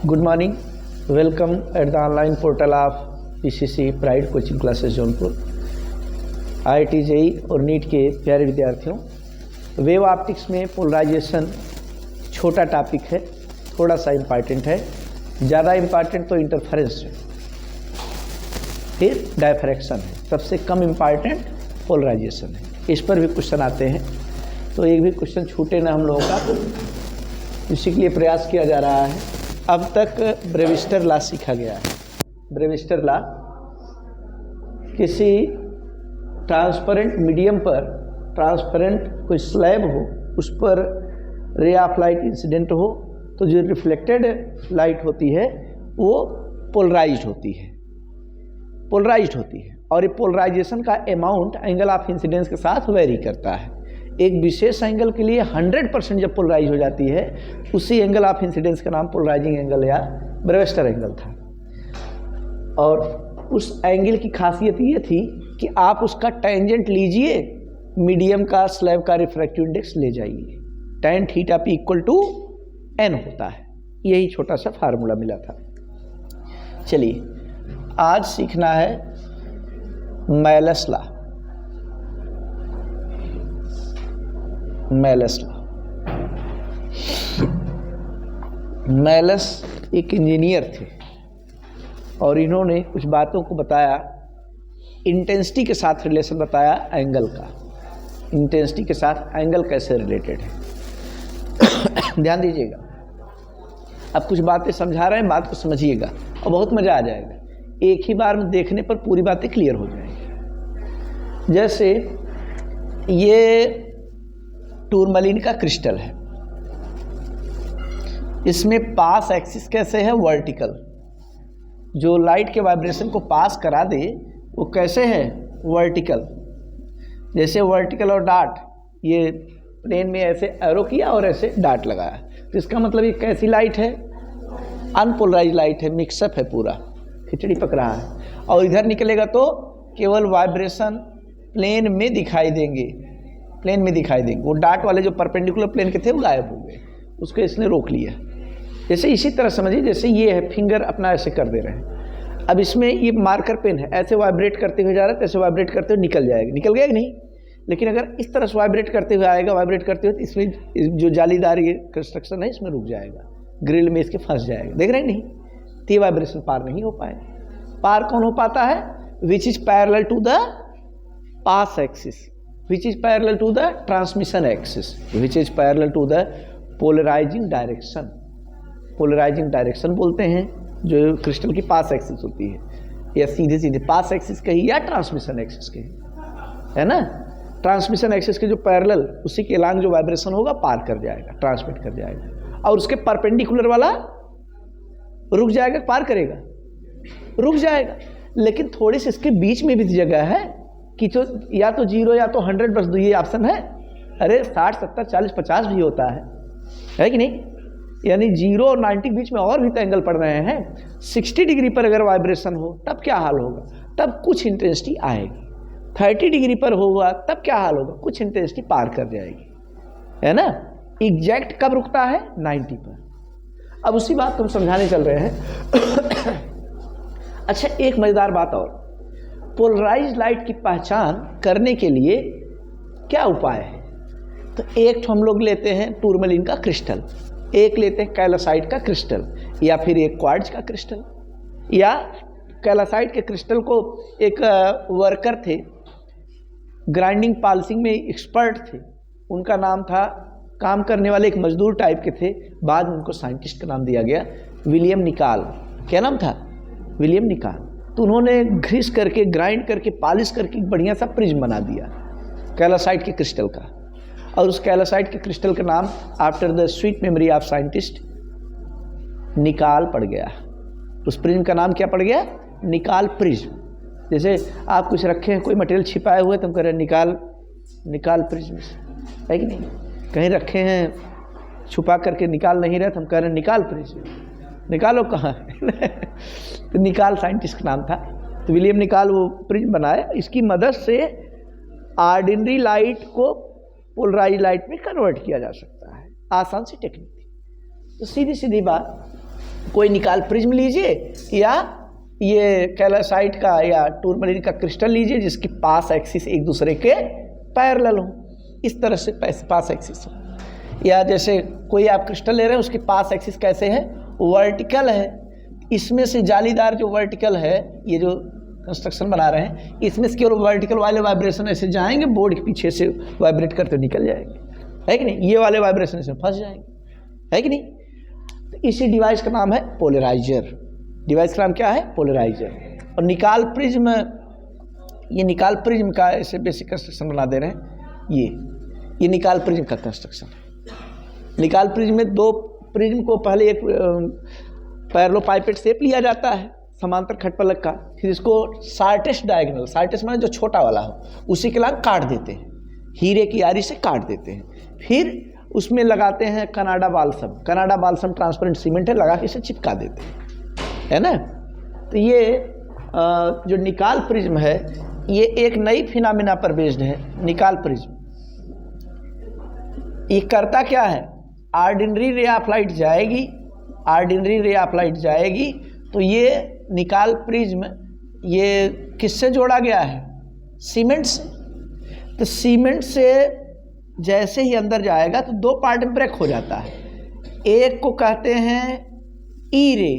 Good morning, welcome at the online portal of PCC pride coaching classes Jaunpur. IIT JEE और NEET के प्यारे विद्यार्थियों, wave optics में polarisation छोटा टॉपिक है, थोड़ा सा इम्पॉर्टेंट है। ज़्यादा इम्पॉर्टेंट तो इंटरफेरेंस है, फिर डायफ्रैक्शन है, सबसे कम इम्पॉर्टेंट पोलराइजेशन है। इस पर भी क्वेश्चन आते हैं, तो एक भी क्वेश्चन छूटे ना हम लोगों का, इसी के लिए प्रयास किया जा रहा है। अब तक ब्रेविस्टर लॉ सीखा गया है। ब्रेविस्टर लॉ किसी ट्रांसपेरेंट मीडियम पर, ट्रांसपेरेंट कोई स्लैब हो, उस पर रे ऑफ लाइट इंसिडेंट हो, तो जो रिफ्लेक्टेड लाइट होती है वो पोलराइज्ड होती है, पोलराइज्ड होती है। और ये पोलराइजेशन का अमाउंट एंगल ऑफ इंसिडेंस के साथ वेरी करता है। एक विशेष एंगल के लिए 100% जब पोलराइज हो जाती है, उसी एंगल ऑफ इंसिडेंस का नाम पोलराइजिंग एंगल या ब्रेविस्टर एंगल था। और उस एंगल की खासियत ये थी कि आप उसका टेंजेंट लीजिए, मीडियम का स्लैब का रिफ्रैक्टिव इंडेक्स ले जाइए, tan theta p equal to n होता है। यही छोटा सा फार्मूला मिला था। चलिए आज सीखना है Malus law. Malus law, Malus एक इंजीनियर थे और इन्होंने कुछ बातों को बताया, इंटेंसिटी के साथ रिलेशन बताया एंगल का। इंटेंसिटी के साथ एंगल कैसे रिलेटेड है, ध्यान दीजिएगा। अब कुछ बातें समझा रहे हैं, बात को समझिएगा और बहुत मज़ा आ जाएगा। एक ही बार में देखने पर पूरी बातें क्लियर हो जाएंगी। जैसे ये टूरमलिन का क्रिस्टल है, इसमें पास एक्सिस कैसे है, वर्टिकल। जो लाइट के वाइब्रेशन को पास करा दे वो कैसे है, वर्टिकल। जैसे वर्टिकल और डाट, ये प्लेन में ऐसे एरो किया और ऐसे डाट लगाया, तो इसका मतलब ये कैसी लाइट है, अनपोलराइज लाइट है, मिक्सअप है, पूरा खिचड़ी पक रहा है। और इधर निकलेगा तो केवल वाइब्रेशन प्लेन में दिखाई देंगे, प्लेन में दिखाई देंगे। वो डाट वाले जो परपेंडिकुलर प्लेन के थे वो गायब हो गए, उसको इसने रोक लिया। जैसे इसी तरह समझिए, जैसे ये है, फिंगर अपना ऐसे कर दे रहे हैं। अब इसमें ये मार्कर पेन है, ऐसे वाइब्रेट करते हुए जा रहा है, तो ऐसे वाइब्रेट करते हुए निकल जाएगा, निकल गया कि नहीं। लेकिन अगर इस तरह से वाइब्रेट करते हुए आएगा, वाइब्रेट करते हुए, तो इसमें जो जालीदार ये कंस्ट्रक्शन है इसमें रुक जाएगा, ग्रिल में इसके फंस जाएगा। देख रहे हैं नहीं, तो ये वाइब्रेशन पार नहीं हो पाए। पार कौन हो पाता है, which is parallel to the pass axis, which is parallel to the transmission axis, which is parallel to the polarizing direction। polarizing direction बोलते हैं जो क्रिस्टल की पास एक्सिस होती है, या सीधे सीधे पास एक्सिस कही या ट्रांसमिशन एक्सिस कही, है ना। ट्रांसमिशन एक्सिस के जो पैरेलल, उसी के अलॉन्ग जो वाइब्रेशन होगा पार कर जाएगा, ट्रांसमिट कर जाएगा। और उसके परपेंडिकुलर वाला रुक जाएगा, पार करेगा, रुक जाएगा। लेकिन थोड़ी सी इसके बीच में भी जगह है कि तो या तो 0 या तो 100, बस दो ये ऑप्शन है। अरे 60, 70, 40, 50 भी होता है कि नहीं। यानी 0 और 90 के बीच में और भी तो एंगल पड़ रहे हैं। 60 डिग्री पर अगर वाइब्रेशन हो तब क्या हाल होगा, तब कुछ इंटेंसिटी आएगी। 30 डिग्री पर होगा तब क्या हाल होगा, कुछ इंटेंसिटी पार कर जाएगी, है ना। एग्जैक्ट कब रुकता है, 90 पर। अब उसी बात को हम समझाने चल रहे हैं। अच्छा, एक मज़ेदार बात और, पोलराइज लाइट की पहचान करने के लिए क्या उपाय है। तो एक तो हम लोग लेते हैं टूरमलिन का क्रिस्टल, एक लेते हैं कैल्साइट का क्रिस्टल, या फिर एक क्वार्ट्ज का क्रिस्टल। या कैल्साइट के क्रिस्टल को एक वर्कर थे, ग्राइंडिंग पॉलिशिंग में एक्सपर्ट थे, उनका नाम था, काम करने वाले एक मजदूर टाइप के थे, बाद में उनको साइंटिस्ट का नाम दिया गया, विलियम निकाल। क्या नाम था, विलियम निकाल। तो उन्होंने घिस करके, ग्राइंड करके, पॉलिश करके बढ़िया सा प्रिज्म बना दिया कैल्साइट के क्रिस्टल का। और उस कैल्साइट के क्रिस्टल का नाम after the sweet memory of scientist निकाल पड़ गया। उस प्रिज्म का नाम क्या पड़ गया, निकाल प्रिज्म। जैसे आप कुछ रखे हैं, कोई मटेरियल छिपाए हुए, तो हम कह रहे हैं निकाल, निकाल प्रिज्म, है कि नहीं। कहीं रखे हैं छुपा करके निकाल नहीं रहे, तो हम कह रहे हैं निकाल प्रिज्म, निकालो कहाँ। तो निकाल साइंटिस्ट का नाम था। तो विलियम निकाल वो प्रिज्म बनाया, इसकी मदद से ऑर्डिनरी लाइट को पोलराइज लाइट में कन्वर्ट किया जा सकता है। आसान सी टेक्निक थी। तो सीधी सीधी बात, कोई निकाल प्रिज्म लीजिए या ये कैल्साइट का या टूरमलीन का क्रिस्टल लीजिए जिसकी पास एक्सिस एक दूसरे के पैरेलल हो, इस तरह से पास एक्सिस हो। या जैसे कोई आप क्रिस्टल ले रहे हैं उसकी पास एक्सिस कैसे है, वर्टिकल है। इसमें से जालीदार जो वर्टिकल है, ये जो कंस्ट्रक्शन बना रहे हैं, इसमें से केवल वर्टिकल वाले वाइब्रेशन ऐसे जाएंगे, बोर्ड के पीछे से वाइब्रेट करते निकल जाएंगे, है कि नहीं। ये वाले वाइब्रेशन इसमें फंस जाएंगे, है कि नहीं। तो इसी डिवाइस का नाम है पोलराइजर। डिवाइस का नाम क्या है, पोलराइजर। और निकाल प्रिज्म, ये निकाल प्रिज्म का ऐसे बेसिक कंस्ट्रक्शन बना दे रहे हैं। ये निकाल प्रिज्म का कंस्ट्रक्शन है। निकाल प्रिज्म में दो प्रिज्म को पहले एक पैरेललोपाइपेट शेप लिया जाता है, समांतर खटपलक का, फिर इसको शार्टेस्ट डायगोनल, शार्टेस्ट माने जो छोटा वाला हो, उसी के लाग काट देते हैं, हीरे की आरी से काट देते हैं। फिर उसमें लगाते हैं Canada balsam. Canada balsam transparent cement है, लगा के इसे चिपका देते हैं, है ना। तो ये जो निकाल प्रिज्म है, ये एक नई फिनोमेना पर बेस्ड है। निकाल प्रिज्म ये करता क्या है, ऑर्डिनरी रे ऑफ लाइट जाएगी, ऑर्डिनरी रे ऑफ लाइट जाएगी तो ये निकाल प्रिज्म ये किससे जोड़ा गया है, सीमेंट से। तो सीमेंट से जैसे ही अंदर जाएगा तो दो पार्ट में ब्रेक हो जाता है। एक को कहते हैं ई रे,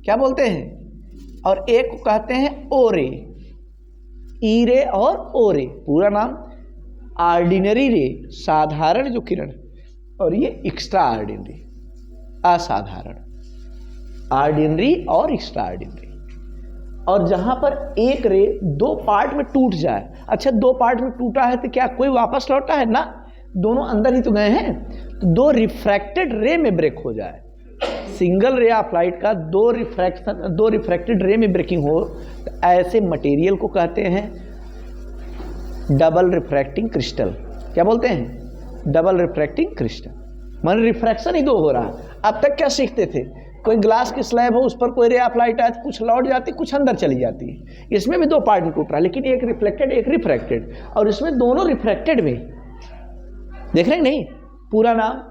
क्या बोलते हैं, और एक को कहते हैं ओ रे। ई रे और ओ रे, पूरा नाम ऑर्डिनरी रे, साधारण जो किरण, और ये एक्स्ट्रा ऑर्डिनरी, असाधारण। ऑर्डिनरी और एक्स्ट्रा ऑर्डिनरी। और जहां पर एक रे दो पार्ट में टूट जाए, अच्छा दो पार्ट में टूटा है तो क्या कोई वापस लौटा है ना, दोनों अंदर ही तो गए हैं, तो दो रिफ्रैक्टेड रे में ब्रेक हो जाए। सिंगल रे ऑफ लाइट का दो रिफ्रैक्टेड रे में ब्रेकिंग हो, तो ऐसे मटेरियल को कहते हैं डबल रिफ्रैक्टिंग क्रिस्टल। क्या बोलते हैं, डबल रिफ्रैक्टिंग क्रिस्टल। मान रिफ्रैक्शन ही दो हो रहा। अब तक क्या सीखते थे, कोई ग्लास की स्लैब हो, उस पर कोई रे ऑफ लाइट आए, कुछ लौट जाती, कुछ अंदर चली जाती है। इसमें भी दो पार्ट में टूट रहा है, लेकिन एक रिफ्लेक्टेड एक रिफ्रैक्टेड, और इसमें दोनों रिफ्रैक्टेड में, देख रहे हैं नहीं, पूरा नाम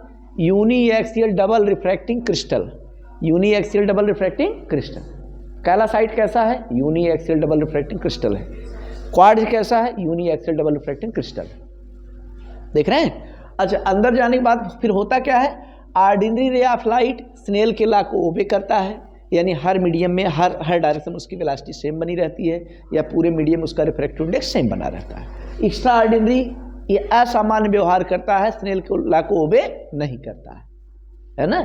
uniaxial double refracting crystal. Uniaxial double refracting crystal. Calcite कैसा है, uniaxial double refracting crystal है। क्वार्ट्ज कैसा है, uniaxial double refracting crystal. देख रहे हैं। अच्छा, अंदर जाने के बाद फिर होता क्या है, ordinary ray of light Snell के लॉ को ओबे करता है, यानी हर मीडियम में हर डायरेक्शन उसकी वेलोसिटी सेम बनी रहती है, या पूरे मीडियम उसका रिफ्रैक्टिव इंडेक्स सेम बना रहता है। एक्स्ट्रा ऑर्डिनरी ये असामान्य व्यवहार करता है, स्नेल के लॉ को ओबे नहीं करता है ना।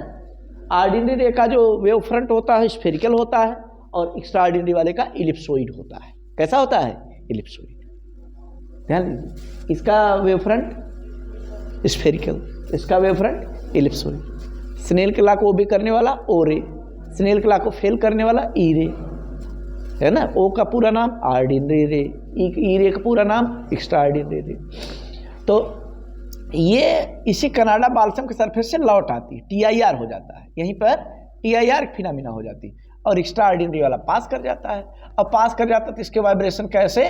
ऑर्डिनरी रे का जो वेव फ्रंट होता है स्फेरिकल होता है, और एक्स्ट्रा ऑर्डिनरी वाले का इलिप्सोइड होता है। कैसा होता है, इलिप्सोइड। ध्यान दीजिए, इसका वेव फ्रंट स्फेरिकल, इसका वेव फ्रंट इलिप्सोइड। स्नेल के लॉ को ओबे करने वाला ओ रे, स्नेल के लॉ को फेल करने वाला ई रे, है ना। ओ का पूरा नाम ऑर्डिनरी रे, ई रे का पूरा नाम एक्स्ट्रा ऑर्डिनरी रे। तो ये इसी कनाडा बाल्सम के सरफेस से लौट आती है, TIR हो जाता है, यहीं पर TIR फिनोमेना हो जाती है, और एक्स्ट्रा ऑर्डिनरी वाला पास कर जाता है। अब पास कर जाता है तो इसके वाइब्रेशन कैसे,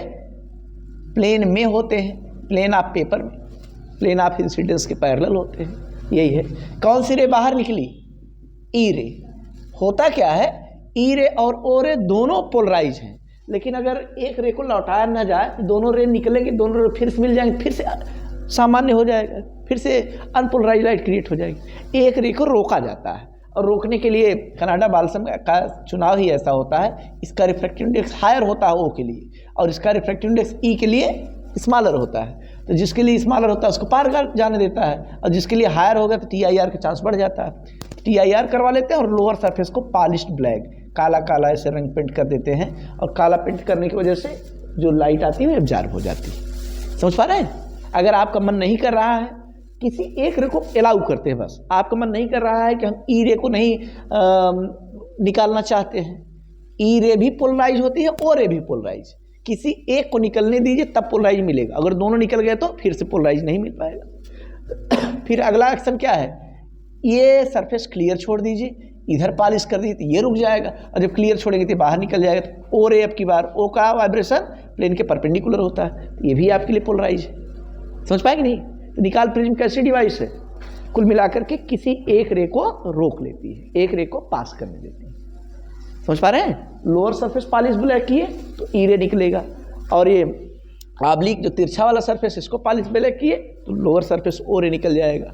प्लेन में होते हैं, प्लेन ऑफ पेपर में, प्लेन ऑफ इंसिडेंस के पैरेलल होते हैं। यही है। कौन सी रे बाहर निकली, ई रे। होता क्या है, ई रे और ओ रे दोनों पोलराइज हैं, लेकिन अगर एक रे को लौटाया ना जाए तो दोनों रे निकलेंगे, दोनों रे फिर से मिल जाएंगे, फिर से सामान्य हो जाएगा, फिर से अनपोलराइज लाइट क्रिएट हो जाएगी। एक रे को रोका जाता है, और रोकने के लिए कनाडा बाल्सम का चुनाव ही ऐसा होता है, इसका रिफ्रैक्टिव इंडेक्स हायर होता है ओ के लिए, और इसका रिफ्रैक्टिव इंडेक्स ई के लिए स्मॉलर होता है। तो जिसके लिए स्मॉलर होता है उसको पार कर जाने देता है, और जिसके लिए हायर होगा तो TIR का चांस बढ़ जाता है। TIR करवा लेते हैं, और लोअर सरफेस को पॉलिश्ड ब्लैक, काला काला ऐसे रंग पेंट कर देते हैं, और काला पेंट करने की वजह से जो लाइट आती है वो एब्जॉर्ब हो जाती है। समझ पा रहे हैं। अगर आपका मन नहीं कर रहा है, किसी एक रे को अलाउ करते हैं, बस आपका मन नहीं कर रहा है कि हम ई रे को नहीं निकालना चाहते हैं, ई रे भी पोलराइज होती है, ओ रे भी पोलराइज, किसी एक को निकलने दीजिए तब पोलराइज मिलेगा। अगर दोनों निकल गए तो फिर से पोलराइज नहीं मिल पाएगा। फिर अगला एक्शन क्या है, ये सरफेस क्लियर छोड़ दीजिए, इधर पॉलिश कर दीजिए तो ये रुक जाएगा, और जब क्लियर छोड़ेंगे तो बाहर निकल जाएगा। तो ओ रे अब की बार ओ का वाइब्रेशन प्लेन के परपेंडिकुलर होता है, तो ये भी आपके लिए पोलराइज है। समझ पाएंगे नहीं। तो निकाल प्रिज्म कैसी डिवाइस है, कुल मिलाकर के किसी एक रे को रोक लेती है, एक रे को पास करने देती है। समझ पा रहे हैं? लोअर सरफेस पॉलिश ब्लैक किए तो ई रे निकलेगा, और ये ऑब्लिक जो तिरछा वाला सरफेस इसको पॉलिश ब्लैक किए तो लोअर सरफेस ओ रे निकल जाएगा।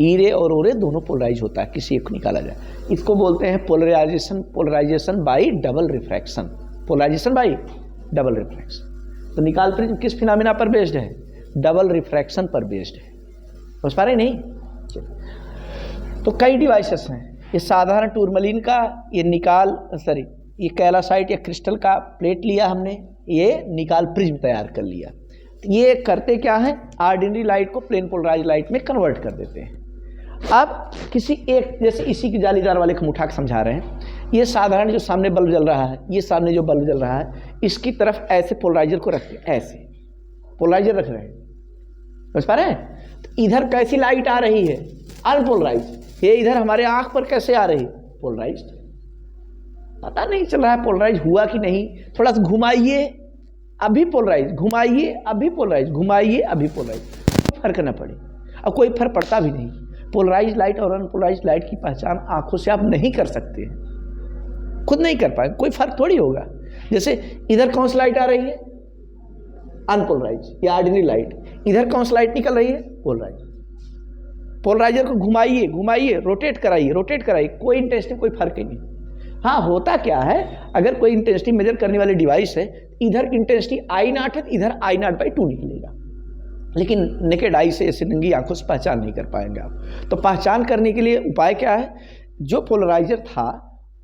ई रे और ओ रे दोनों पोलराइज होता है, किसी एक को निकाला जाए। इसको बोलते हैं polarization by double refraction, polarization by double refraction. तो निकाल प्रिज्म किस फिनोमेना पर बेस्ड है? डबल रिफ्रैक्शन पर बेस्ड है। समझ पा रहे नहीं? तो कई डिवाइसेस हैं, ये साधारण टूरमलिन का, ये कैलासाइट या क्रिस्टल का प्लेट लिया हमने, ये निकाल प्रिज्म तैयार कर लिया। ये करते क्या है? ऑर्डिनरी लाइट को प्लेन पोलराइज लाइट में कन्वर्ट कर देते हैं। अब किसी एक, जैसे इसी की जालीदार वाले को उठा के समझा रहे हैं, ये साधारण जो सामने बल्ब जल रहा है, ये सामने जो बल्ब जल रहा है, इसकी तरफ ऐसे पोलराइजर को रखते हैं, ऐसे पोलराइजर रख रहे हैं। समझ पा रहे हैं? तो इधर कैसी लाइट आ रही है? अनपोलराइज। ये इधर हमारे आंख पर कैसे आ रही है? पोलराइज। पता नहीं चल रहा है पोलराइज हुआ कि नहीं। थोड़ा सा घुमाइए, अभी पोलराइज, घुमाइए अभी पोलराइज, घुमाइए अभी पोलराइज, फर्क न पड़े। अब कोई फर्क पड़ता भी नहीं। पोलराइज लाइट और अनपोलराइज लाइट की पहचान आंखों से आप नहीं कर सकते हैं, खुद नहीं कर पाए, कोई फर्क थोड़ी होगा। जैसे इधर कौन सी लाइट आ रही है? अनपोलराइज या ऑर्डिनरी लाइट। इधर कौन सी लाइट निकल रही है? पोलराइज। पोलराइजर को घुमाइए, घुमाइए, रोटेट कराइए, कोई इंटेंसिटी, कोई फर्क ही नहीं। हाँ, होता क्या है, अगर कोई इंटेंसिटी मेजर करने वाली डिवाइस है, इधर इंटेंसिटी I0 है तो इधर I0/2 निकलेगा, लेकिन नेकेड आई से, ऐसे नंगी आंखों से पहचान नहीं कर पाएंगे आप। तो पहचान करने के लिए उपाय क्या है? जो पोलराइजर था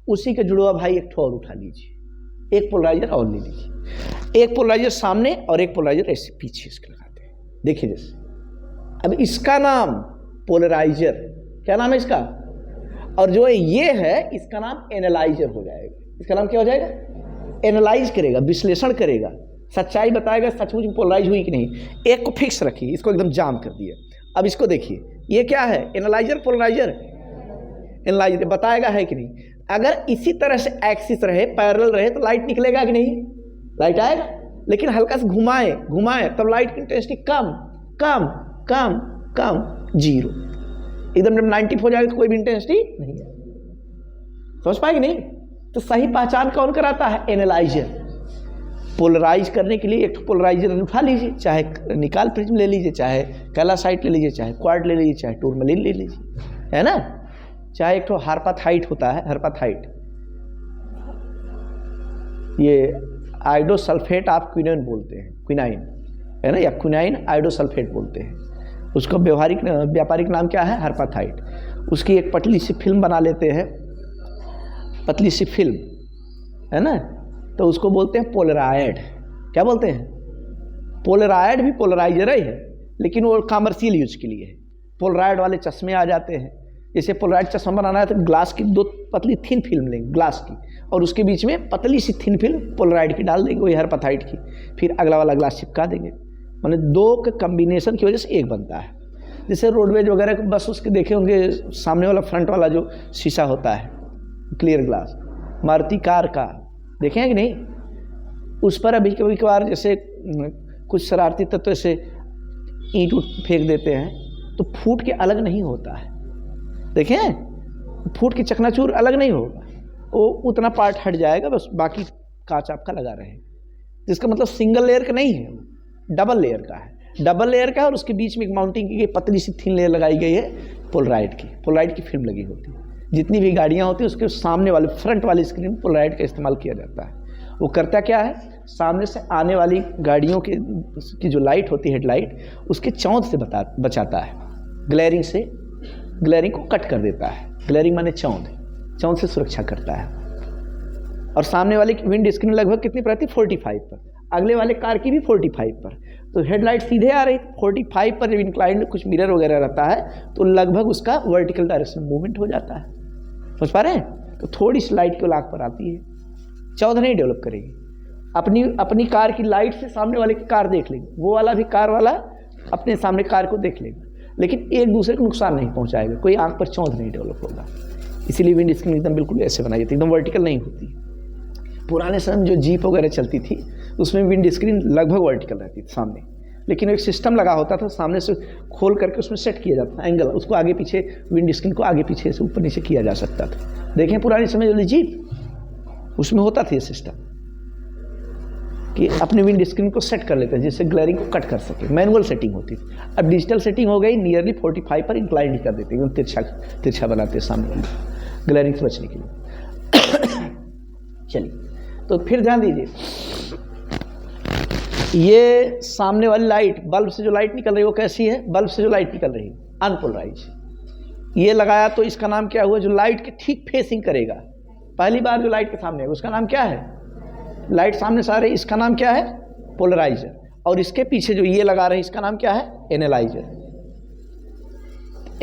उसी का जुड़वा भाई एक ठो और उठा लीजिए, एक पोलराइजर और ले लीजिए। एक पोलराइजर सामने और एक पोलराइजर ऐसे पीछे इसके लगाते हैं। देखिए जैसे, अब इसका नाम पोलराइजर, क्या नाम है इसका? और जो ये है इसका नाम एनालाइजर हो जाएगा। इसका नाम क्या हो जाएगा? एनालाइज करेगा, विश्लेषण करेगा, सच्चाई बताएगा सचमुच पोलराइज हुई कि नहीं। एक को फिक्स रखिए, इसको एकदम जाम कर दिया। अब इसको देखिए, ये क्या है? Analyser, polariser. एनालाइजर बताएगा है कि नहीं। अगर इसी तरह से एक्सिस रहे, पैरेलल रहे तो लाइट निकलेगा कि नहीं? लाइट आएगा। लेकिन हल्का से घुमाए तब लाइट की इंटेंसिटी कम कम कम कम, जीरो। एकदम जब 90 हो जाएगा तो कोई भी इंटेंसिटी नहीं है। समझ पाएगी नहीं? तो सही पहचान कौन कराता है? एनालाइजर। पोलराइज करने के लिए एक पोलराइजर उठा लीजिए, चाहे निकाल प्रिज्म ले लीजिए, चाहे कैलासाइट ले लीजिए, चाहे क्वार्ट ले लीजिए, चाहे टूरमलिन ले लीजिए, है ना, चाहे एक तो हार्पाथाइट होता है, हार्पाथाइट, ये आयोडोसल्फेट आप क्विनाइन बोलते हैं, क्विनाइन है ना, या क्विनाइन आयोडोसल्फेट बोलते हैं। उसका व्यापारिक नाम क्या है? हार्पाथाइट। उसकी एक पतली सी फिल्म बना लेते हैं, पतली सी फिल्म, है ना, तो उसको बोलते हैं पोलराइड। क्या बोलते हैं? पोलराइड भी पोलराइजर ही है, लेकिन वो कमर्शियल यूज के लिए है। पोलराइड वाले चश्मे आ जाते हैं। जैसे पोलराइड चश्मा बनाना है तो ग्लास की दो पतली थिन फिल्म लेंगे, ग्लास की, और उसके बीच में पतली सी थिन फिल्म पोलराइड की डाल देंगे, वही हार्पाथाइट की, फिर अगला वाला ग्लास चिपका देंगे। माने दो के कम्बिनेशन की वजह से एक बनता है। जैसे रोडवेज वगैरह बस उसके देखे होंगे, सामने वाला फ्रंट वाला जो शीशा होता है, क्लियर ग्लास, मारुति कार का देखे हैं कि नहीं? उस पर अभी कभी कभार जैसे कुछ शरारती तत्व ऐसे ईंट फेंक देते हैं तो फूट के अलग नहीं होता है। देखें, फूट की चकनाचूर अलग नहीं होगा, वो उतना पार्ट हट जाएगा, बस बाकी कांच आपका लगा रहे। जिसका मतलब सिंगल लेयर का नहीं है, डबल लेयर का है। डबल लेयर का है और उसके बीच में एक माउंटिंग की गई पतली सी थिन लेयर लगाई गई है पोलराइड की। पोलराइड की फिल्म लगी होती है। जितनी भी गाड़ियाँ होती हैं उसके सामने वाले फ्रंट वाली स्क्रीन पोलराइड का इस्तेमाल किया जाता है। वो करता क्या है? सामने से आने वाली गाड़ियों की जो लाइट होती है, हेडलाइट, उसके चौंध से बचाता है, ग्लेयरिंग से, ग्लेयरिंग को कट कर देता है। ग्लेयरिंग माने चौंध से सुरक्षा करता है। और सामने वाली विंड स्क्रीन लगभग कितनी पर आती है? 45 पर। अगले वाले कार की भी 45 पर। तो हेडलाइट सीधे आ रही, 45 पर जब इंक्लाइंड कुछ मिरर वगैरह रहता है तो लगभग उसका वर्टिकल डायरेक्शन मूवमेंट हो जाता है। समझ पा रहे हैं? तो थोड़ी सी लाइट के लाख पर आती है, चौंध नहीं डेवलप करेगी। अपनी कार की लाइट से सामने वाले की कार देख लेगी, वो वाला भी कार वाला अपने सामने कार को देख लेगा, लेकिन एक दूसरे को नुकसान नहीं पहुंचाएगा, कोई आंख पर चौंध नहीं डेवलप होगा। इसीलिए विंड स्क्रीन एकदम बिल्कुल ऐसे बनाई जाती है, एकदम वर्टिकल नहीं होती। पुराने समय में जो जीप वगैरह चलती थी उसमें विंड स्क्रीन लगभग वर्टिकल रहती थी सामने, लेकिन एक सिस्टम लगा होता था, सामने से खोल करके उसमें सेट किया जाता था एंगल, उसको आगे पीछे, विंड स्क्रीन को आगे पीछे से ऊपर नीचे किया जा सकता था। देखें पुराने समय जो जीप उसमें होता था ये सिस्टम कि अपने विंड स्क्रीन को सेट कर लेते हैं जिससे ग्लेरिंग को कट कर सके, मैनुअल सेटिंग होती थी। अब डिजिटल सेटिंग हो गई, नियरली 45 पर इंक्लाइंड ही कर देते हैं, तिरछा बनाते हैं सामने वाले ग्लेरिंग से बचने के लिए। चलिए तो फिर ध्यान दीजिए, ये सामने वाली लाइट, बल्ब से जो लाइट निकल रही है वो कैसी है? बल्ब से जो लाइट निकल रही है अनपोलराइज। ये लगाया तो इसका नाम क्या हुआ? जो लाइट के ठीक फेसिंग करेगा, पहली बार जो लाइट के सामने है उसका नाम क्या है? लाइट सामने से आ रही है, इसका नाम क्या है? पोलराइजर। और इसके पीछे जो ये लगा रहे हैं इसका नाम क्या है? एनालाइजर।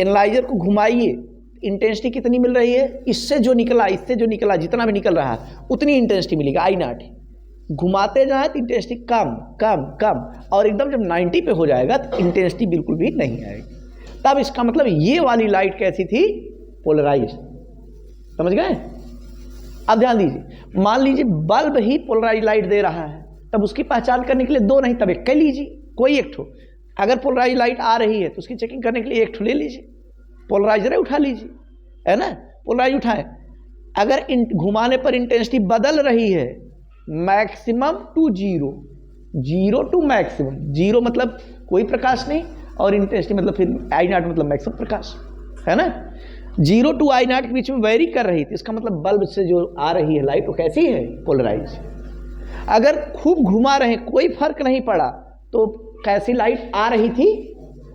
एनालाइजर को घुमाइए, इंटेंसिटी कितनी मिल रही है? इससे जो निकला जितना भी निकल रहा है उतनी इंटेंसिटी मिलेगी, I0। घुमाते जाए तो इंटेंसिटी कम कम कम, और एकदम जब 90 पे हो जाएगा तो इंटेंसिटी बिल्कुल भी नहीं आएगी। तब इसका मतलब ये वाली लाइट कैसी थी? पोलराइज। समझ गए? अब ध्यान दीजिए, मान लीजिए बल्ब ही पोलराइज लाइट दे रहा है, तब उसकी पहचान करने के लिए दो नहीं तब एक कह लीजिए, कोई एक ठो। अगर पोलराइज लाइट आ रही है तो उसकी चेकिंग करने के लिए एक ठो ले लीजिए, पोलराइजर उठा लीजिए, है ना? पोलराइज उठाएं। अगर घुमाने पर इंटेंसिटी बदल रही है maximum to zero, zero to maximum, zero मतलब कोई प्रकाश नहीं और इंटेंसिटी मतलब फिर I0 मतलब मैक्सिमम प्रकाश, है ना? 0 टू I0 के बीच में वेरी कर रही थी, इसका मतलब बल्ब से जो आ रही है लाइट वो कैसी है? पोलराइज। अगर खूब घुमा रहे कोई फर्क नहीं पड़ा तो कैसी लाइट आ रही थी?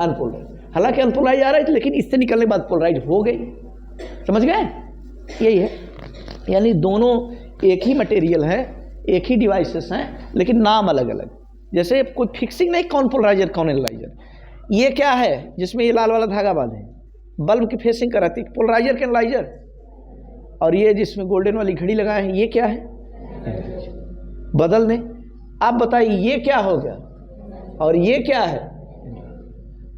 अनपोलराइज। हालांकि अनपोलराइज आ रही थी लेकिन इससे निकलने के बाद पोलराइज हो गई। समझ गए? यही है, यानी दोनों एक ही मटेरियल है, एक ही डिवाइसेस हैं लेकिन नाम अलग अलग। जैसे कोई फिक्सिंग नहीं कौन पोलराइजर कौन एनालाइजर। ये क्या है जिसमें ये लाल वाला धागा बांधे, बल्ब की फेसिंग कराती है, पोलराइजर के एनालाइजर। और ये जिसमें गोल्डन वाली घड़ी लगाए हैं ये क्या है? बदलने। आप बताइए ये क्या हो गया और ये क्या है?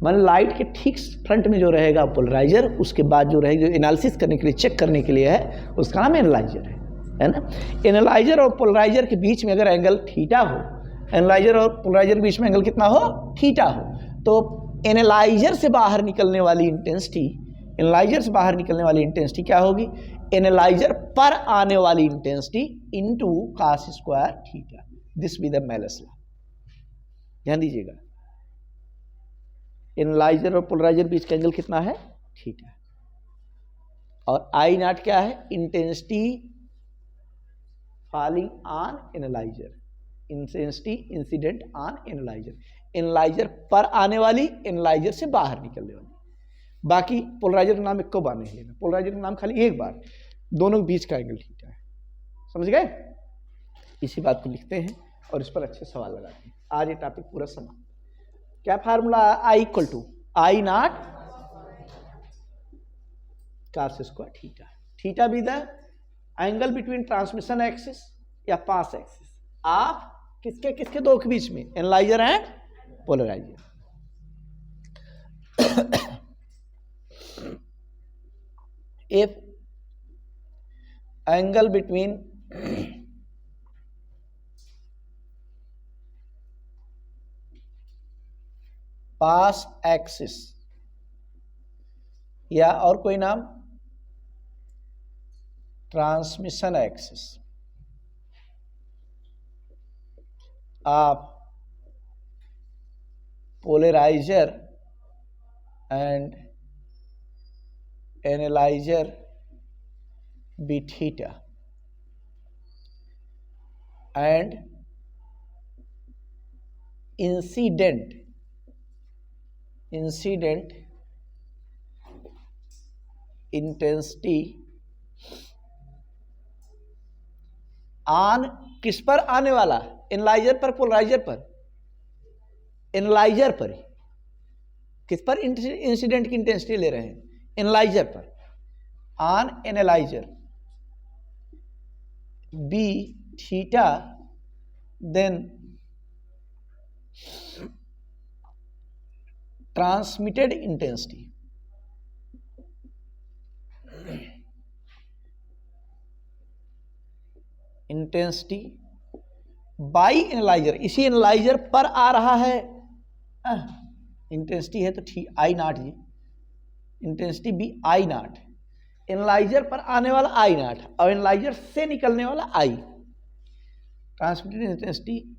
मान लाइट के ठीक फ्रंट में जो रहेगा पोलराइजर, उसके बाद जो रहेगा जो एनालिसिस करने के लिए, चेक करने के लिए है, उसका नाम एनालाइजर है ना? एनालाइजर और पोलराइजर के बीच में अगर एंगल थीटा हो, एनालाइजर और पोलराइजर के बीच में एंगल कितना हो? थीटा हो, तो एनालाइजर से बाहर निकलने वाली इंटेंसिटी, एनालाइजर से बाहर निकलने वाली इंटेंसिटी क्या होगी? एनालाइजर पर आने वाली intensity into cos square theta. This be the Malus law. ध्यान दीजिएगा, एनालाइजर और पोलराइजर बीच का एंगल कितना है? थीटा। और I0 क्या है? Intensity falling on analyser, intensity incident on analyser. Analyser पर आने वाली, एनालाइजर से बाहर निकलने वाली। बाकी पोलराइजर का नाम एक बार नहीं लेना, पोलराइजर का नाम खाली एक बार, दोनों के बीच का एंगल थीटा है। समझ गए? इसी बात को लिखते हैं और इस पर अच्छे सवाल लगाते हैं। आज ये टॉपिक पूरा समाप्त। क्या formula? I equal to I0 cos square theta. Theta be the angle between transmission axis या पास एक्सिस आप किसके किसके दो के बीच में? Analyser and polarizer. if angle between pass axis या और कोई नाम transmission axis of polarizer and analyser be theta and incident intensity on किस पर आने वाला? एनालाइजर पर, पोलराइजर पर? एनालाइजर पर। किस पर इंसिडेंट की इंटेंसिटी ले रहे हैं? एनालाइजर पर। On analyser be theta, then transmitted intensity by analyser. इसी एनालाइजर पर आ रहा है इंटेंसिटी है तो I0 जी, इंटेंसिटी भी I0 एनालाइजर पर आने वाला आई नॉट और एनालाइजर से निकलने वाला I, transmitted intensity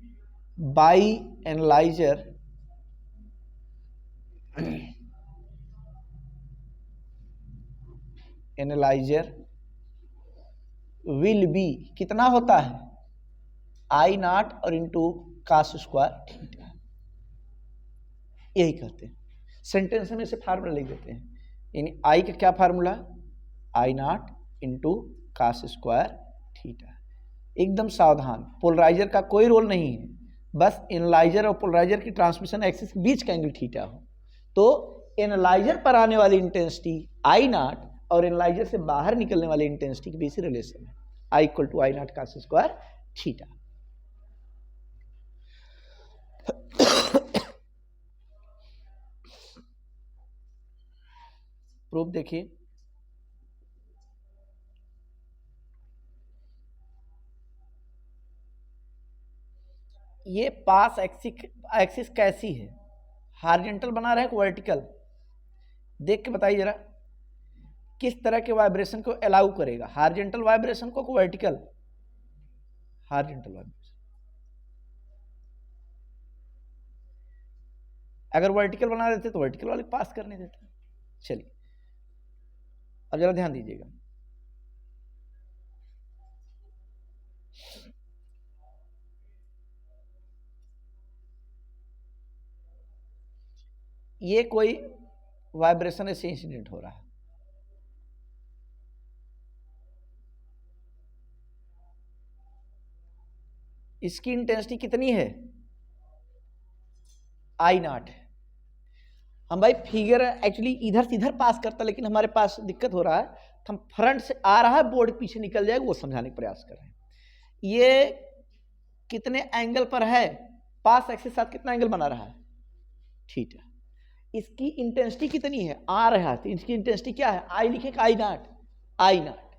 by analyser will be कितना होता है, आई नॉट और इंटू कास स्क्वायर थीटा। यही कहते हैं, सेंटेंस में से फार्मूला लिख देते हैं, यानी आई का क्या formula, I naught into cos square theta. एकदम सावधान, पोलराइजर का कोई रोल नहीं है, बस एनालाइजर और पोलराइजर की ट्रांसमिशन एक्सिस के बीच का एंगल थीटा हो। तो एनालाइजर पर आने वाली इंटेंसिटी आई नॉट और एनालाइजर से बाहर निकलने वाली इंटेंसिटी के बीच रिलेशन है, I equal to I nought cos square theta. Proof देखिए, ये पास एक्सिस कैसी है, हॉरिजॉन्टल बना रहा है कि वर्टिकल, देख के बताइए जरा किस तरह के वाइब्रेशन को अलाउ करेगा, हॉरिजॉन्टल वाइब्रेशन को वर्टिकल, हॉरिजॉन्टल वाइब्रेशन। अगर वर्टिकल बना देते तो वर्टिकल वाले पास करने देते। चलिए अब जरा ध्यान दीजिएगा, ये कोई वाइब्रेशन ऐसे इंसिडेंट हो रहा है, इसकी इंटेंसिटी कितनी है, आई नॉट है। हम भाई फिगर एक्चुअली इधर से इधर पास करता, लेकिन हमारे पास दिक्कत हो रहा है, हम फ्रंट से आ रहा है बोर्ड पीछे निकल जाएगा, वो समझाने का प्रयास कर रहे हैं। ये कितने एंगल पर है, पास एक्सिस साथ कितना एंगल बना रहा है, थीटा। इसकी इंटेंसिटी कितनी है, आ रहा है, तो इसकी इंटेंसिटी क्या है, आई लिखेगा, I nought, I nought.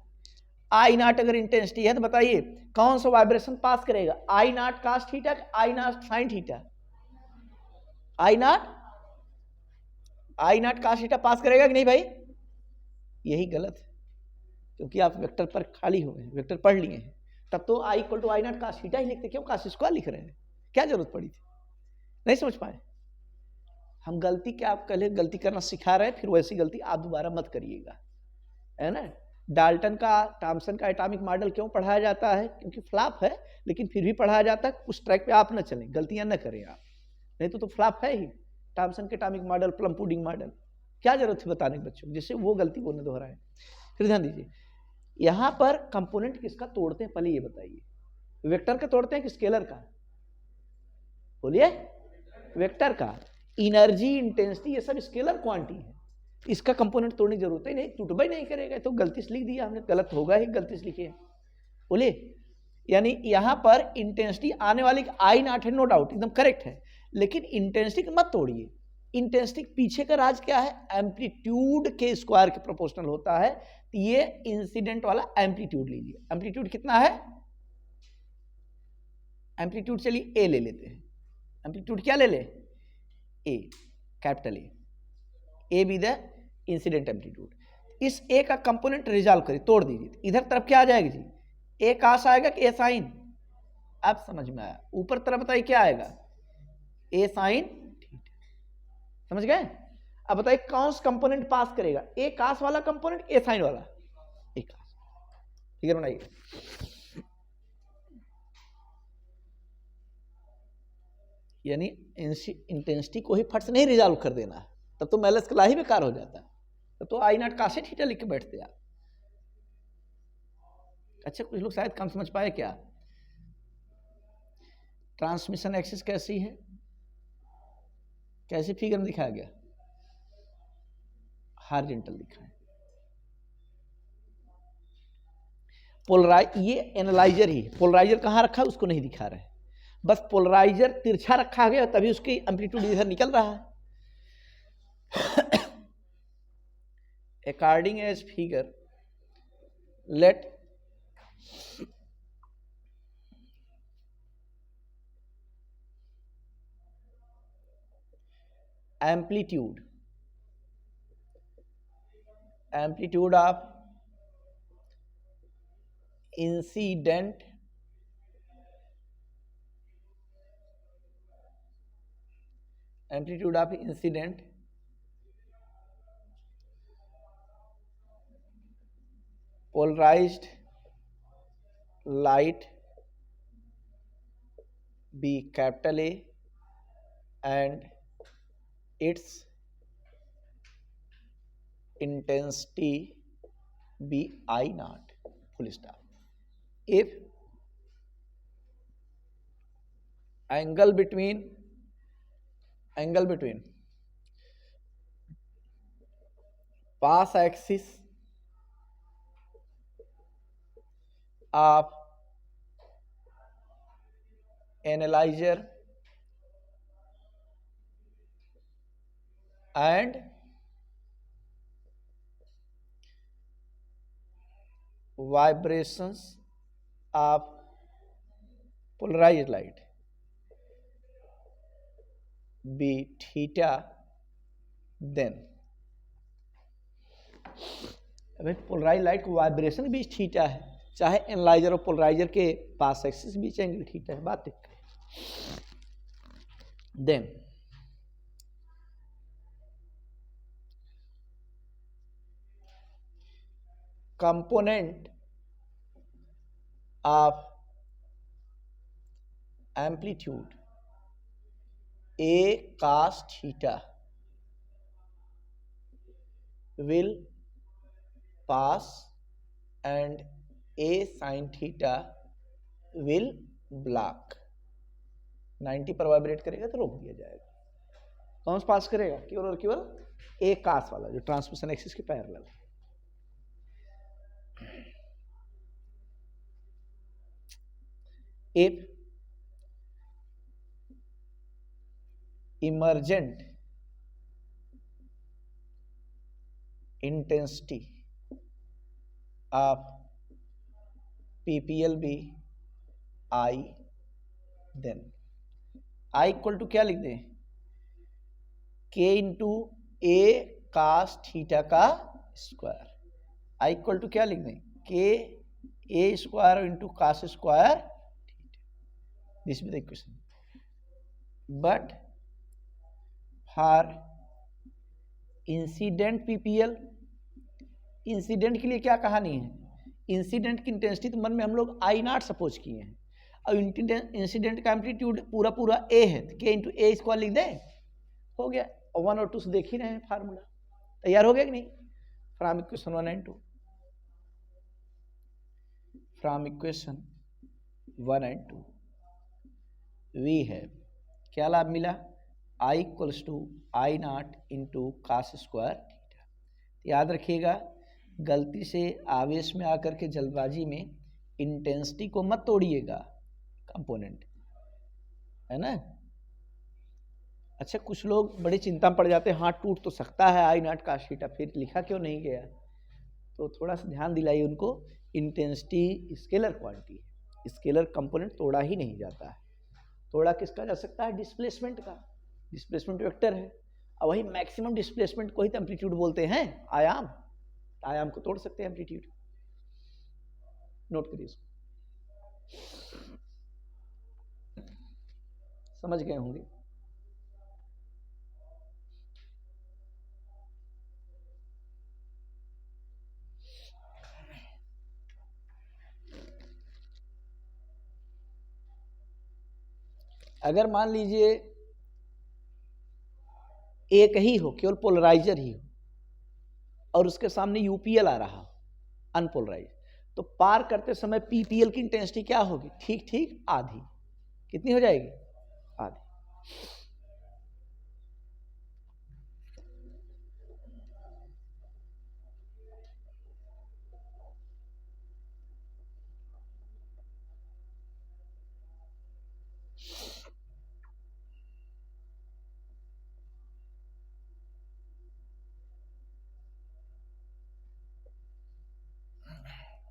I nought अगर इंटेंसिटी है तो बताइए कौन सा वाइब्रेशन पास करेगा, I nought cos theta, I nought sine theta, I nought cos theta pass करेगा कि नहीं भाई, यही गलत है, क्योंकि आप वेक्टर पर खाली हो गए, वेक्टर पढ़ लिए हैं, तब तो I equal to I nought cos theta ही लिखते, क्यों कास स्क्वायर लिख रहे हैं, क्या जरूरत पड़ी थी, नहीं समझ पाए। हम गलती क्या, आप पहले गलती करना सिखा रहे हैं, फिर वैसी गलती आप दोबारा मत करिएगा, है ना। डाल्टन का, थॉमसन का एटॉमिक मॉडल क्यों पढ़ाया जाता है, क्योंकि फ्लॉप है, लेकिन फिर भी पढ़ाया जाता है, उस ट्रैक पे आप न चलें, गलतियां न करें आप, नहीं तो फ्लॉप है ही। थॉमसन के atomic model, plum pudding model, क्या जरूरत है बताने के बच्चों, जिससे वो गलती वो न दोहराए। फिर ध्यान दीजिए, यहाँ पर कंपोनेंट किसका तोड़ते हैं, पहले ये बताइए, वेक्टर का तोड़ते हैं कि स्केलर का, बोलिए, वेक्टर का। एनर्जी, इंटेंसिटी, ये सब स्केलर क्वांटिटी है, इसका कंपोनेंट तोड़ने की जरूरत ही नहीं, टूटबा ही नहीं करेगा, तो गलती से लिख दिया हमने, गलत होगा ही, गलती से लिखे, बोलिए। यानी यहां पर इंटेंसिटी आने वाली आई नॉट है, नो डाउट, एकदम करेक्ट है, लेकिन इंटेंसिटी मत तोड़िए, इंटेंसिटी पीछे का राज क्या है, एम्पलीट्यूड के स्क्वायर के प्रोपोर्शनल होता है, तो ये इंसिडेंट वाला एम्पलीट्यूड लीजिए, एम्पलीट्यूड कितना है, एम्पलीट्यूड चलिए ए ले लेते हैं, एम्पलीट्यूड क्या ले ले, A, capital A be the incident amplitude. इस ए का कंपोनेंट रिजॉल्व करिए, तोड़ दीजिए, इधर तरफ क्या आ जाएगा जी, ए कास आएगा कि ए साइन, अब समझ में आया, ऊपर तरफ बताइए क्या आएगा, ए साइन थीटा, समझ गए। अब बताइए कौन सा कंपोनेंट पास करेगा, ए कास वाला कंपोनेंट, ए साइन वाला, ए कास, फिगर बनाइए। यानी इंटेंसिटी को ही फट से नहीं रिजॉल्व कर देना है, तब तो मैलस कला ही बेकार हो जाता है, तब तो आई नॉट कासे थीटा लिख के बैठते आप। अच्छा, कुछ लोग शायद कम समझ पाए क्या, ट्रांसमिशन एक्सिस कैसी है, कैसी फिगर में दिखाया गया, हॉरिजॉन्टल दिखा है। ये एनालाइजर ही, पोलराइजर कहाँ रखा है उसको नहीं दिखा रहे, बस पोलराइजर तिरछा रखा गया तभी उसकी एम्पलीट्यूड इधर निकल रहा है। According as figure, let amplitude of incident amplitude of incident polarized light be capital A and its intensity be I naught, full stop. If angle between path axis of analyzer and vibrations of polarized light be theta, then अभी polarize light को vibration भी theta है, चाहे analyser और polarizer के pass axis बीच angle theta है, बात एक। Then component of amplitude A cos theta will pass and A sin theta will block। 90 पर वाइब्रेट करेगा तो रोक दिया जाएगा। कौन सा पास करेगा? केवल और केवल A cos वाला जो ट्रांसमिशन एक्सिस के पैरेलल है। If emergent intensity of PPL be I, then I equal to क्या लिख दें? K into A cos theta का स्क्वायर। I इक्वल टू क्या लिख दें? K A square into cos square theta. This is the equation. But for incident PPL, incident के लिए क्या कहानी है? इंसिडेंट की इंटेंसिटी तो मन में हम लोग आई नॉट सपोज किए हैं, और इंसिडेंट का एम्पलीट्यूड पूरा पूरा ए है, तो के इंटू ए स्क्वायर लिख दें, हो गया। और 1 और 2 से देख ही रहे हैं फार्मूला, तैयार हो गया कि नहीं? From equation 1 and 2, from equation 1 and 2 we है क्या लाभ मिला? I equals to I naught into cos square theta. याद रखिएगा, गलती से आवेश में आकर के जल्दबाजी में इंटेंसिटी को मत तोड़िएगा, कंपोनेंट है ना। अच्छा, कुछ लोग बड़ी चिंता में पड़ जाते हैं, हाँ टूट तो सकता है आई नॉट कास थीटा, फिर लिखा क्यों नहीं गया? तो थोड़ा सा ध्यान दिलाइए उनको, इंटेंसिटी स्केलर क्वांटिटी है, स्केलर कंपोनेंट तोड़ा ही नहीं जाता है। तोड़ा किसका जा सकता है? डिस्प्लेसमेंट का, डिस्प्लेसमेंट वेक्टर है, और वही मैक्सिमम डिस्प्लेसमेंट को ही तो एम्पलीट्यूड बोलते हैं, आयाम। आयाम को तोड़ सकते हैं एम्पलीट्यूड, नोट करिए इसको, समझ गए होंगे। अगर मान लीजिए एक ही हो, केवल पोलराइजर ही हो, और उसके सामने यूपीएल आ रहा हो अनपोलराइज, तो पार करते समय पीपीएल की इंटेंसिटी क्या होगी? ठीक ठीक आधी। कितनी हो जाएगी? आधी।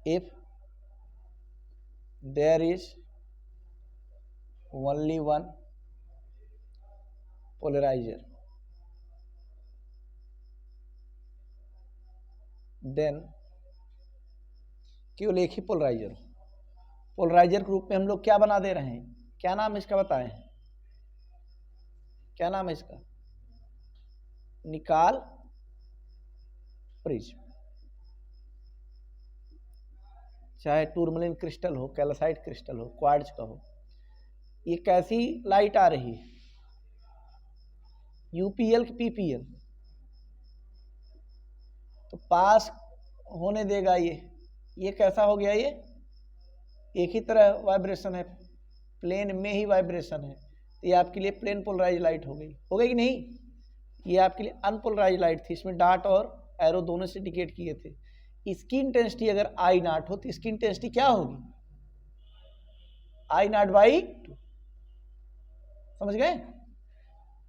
If there is only one polarizer, then केवल एक ही पोलराइजर हो, पोलराइजर के रूप में हम लोग क्या बना दे रहे हैं, क्या नाम इसका बताएं, क्या नाम है इसका, निकाल प्रिज्म। चाहे टूरमलिन क्रिस्टल हो, कैल्साइट क्रिस्टल हो, क्वार्ट्ज का हो, ये कैसी लाइट आ रही है, यूपीएल की पीपीएल, तो पास होने देगा ये कैसा हो गया, ये एक ही तरह वाइब्रेशन है, प्लेन में ही वाइब्रेशन है, तो ये आपके लिए प्लेन पोलराइज लाइट हो गई कि नहीं, ये आपके लिए अनपोलराइज लाइट थी, इसमें डार्ट और एरो दोनों से इंडिकेट किए थे। इसकी इंटेंसिटी अगर आई नॉट हो तो इसकी इंटेंसिटी क्या होगी, आई नॉट बाई 2, समझ गए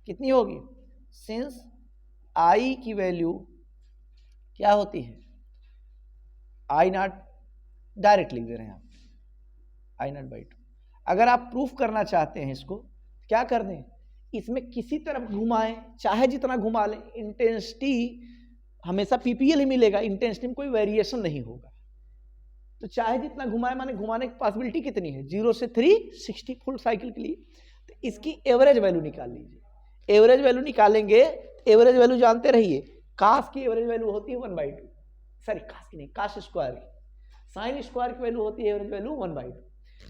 कितनी होगी, सिंस आई की वैल्यू क्या होती है, आई नॉट डायरेक्ट लिख दे रहे हैं आप, आई नॉट बाई 2। अगर आप प्रूफ करना चाहते हैं इसको, क्या कर दें, इसमें किसी तरफ घुमाएं, चाहे जितना घुमा लें, इंटेंसिटी हमेशा पीपीएल ही मिलेगा, इंटेंसिटी में कोई वेरिएशन नहीं होगा। तो चाहे जितना घुमाए, माने घुमाने की पॉसिबिलिटी कितनी है, 0 से 360 फुल साइकिल के लिए। तो इसकी एवरेज वैल्यू निकाल लीजिए। एवरेज वैल्यू निकालेंगे, एवरेज वैल्यू जानते रहिए, कास की एवरेज वैल्यू होती है 1/2, सॉरी कास की नहीं, कास स्क्वायर की, साइन स्क्वायर की वैल्यू होती है एवरेज वैल्यू 1/2।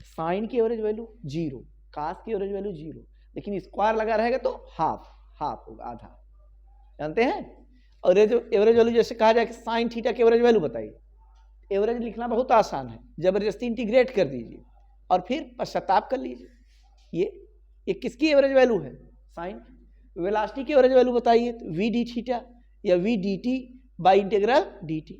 साइन की एवरेज वैल्यू 0, कास की एवरेज वैल्यू 0, लेकिन स्क्वायर लगा रहेगा तो हाफ होगा, आधा, जानते हैं। और ये जो एवरेज वैल्यू जैसे कहा जाए कि साइन थीटा की एवरेज वैल्यू बताइए, एवरेज लिखना बहुत आसान है, जबरदस्ती इंटीग्रेट कर दीजिए और फिर पश्चाताप कर लीजिए। ये किसकी एवरेज वैल्यू है, साइन। वेलोसिटी की एवरेज वैल्यू बताइए, तो वी डी थीटा या V D T by integral D T,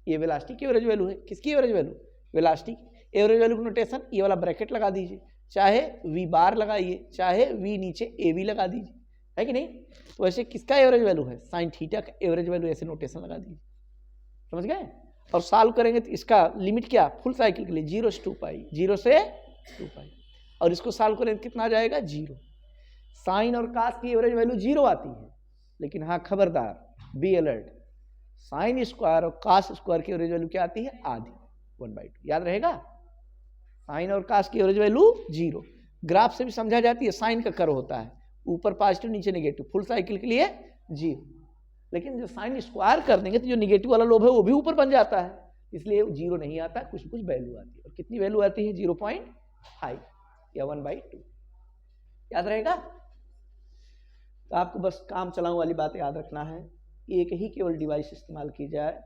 ये वेलोसिटी की एवरेज वैल्यू है। किसकी average value, velocity. Average value का नोटेशन ये वाला ब्रैकेट लगा दीजिए, चाहे वी बार लगाइए, चाहे वी नीचे ए वी लगा दीजिए, है कि नहीं। तो वैसे किसका एवरेज वैल्यू है, साइन थीटा का एवरेज वैल्यू, ऐसे नोटेशन लगा दीजिए, समझ गए। और सॉल्व करेंगे तो इसका लिमिट क्या, फुल साइकिल के लिए 0 से 2 पाई, 0 से 2 पाई, और इसको सॉल्व करेंगे तो कितना आ जाएगा, 0। साइन और कास की एवरेज वैल्यू 0 आती है, लेकिन हाँ खबरदार, बी अलर्ट, साइन स्क्वायर और कास स्क्वायर की एवरेज वैल्यू क्या आती है, आधी, 1/2, याद रहेगा। साइन और कास की एवरेज वैल्यू 0, ग्राफ से भी समझा जाती है, साइन का कर्व होता है, ऊपर पॉजिटिव नीचे नेगेटिव, फुल साइकिल के लिए 0, लेकिन जो साइन स्क्वायर कर देंगे तो जो निगेटिव वाला लोब है वो भी ऊपर बन जाता है, इसलिए 0 नहीं आता, कुछ वैल्यू आती है। और कितनी वैल्यू आती है, 0.5 या 1/2, याद रहेगा। तो आपको बस काम चलाऊ वाली बात याद रखना है, एक ही केवल डिवाइस इस्तेमाल की जाए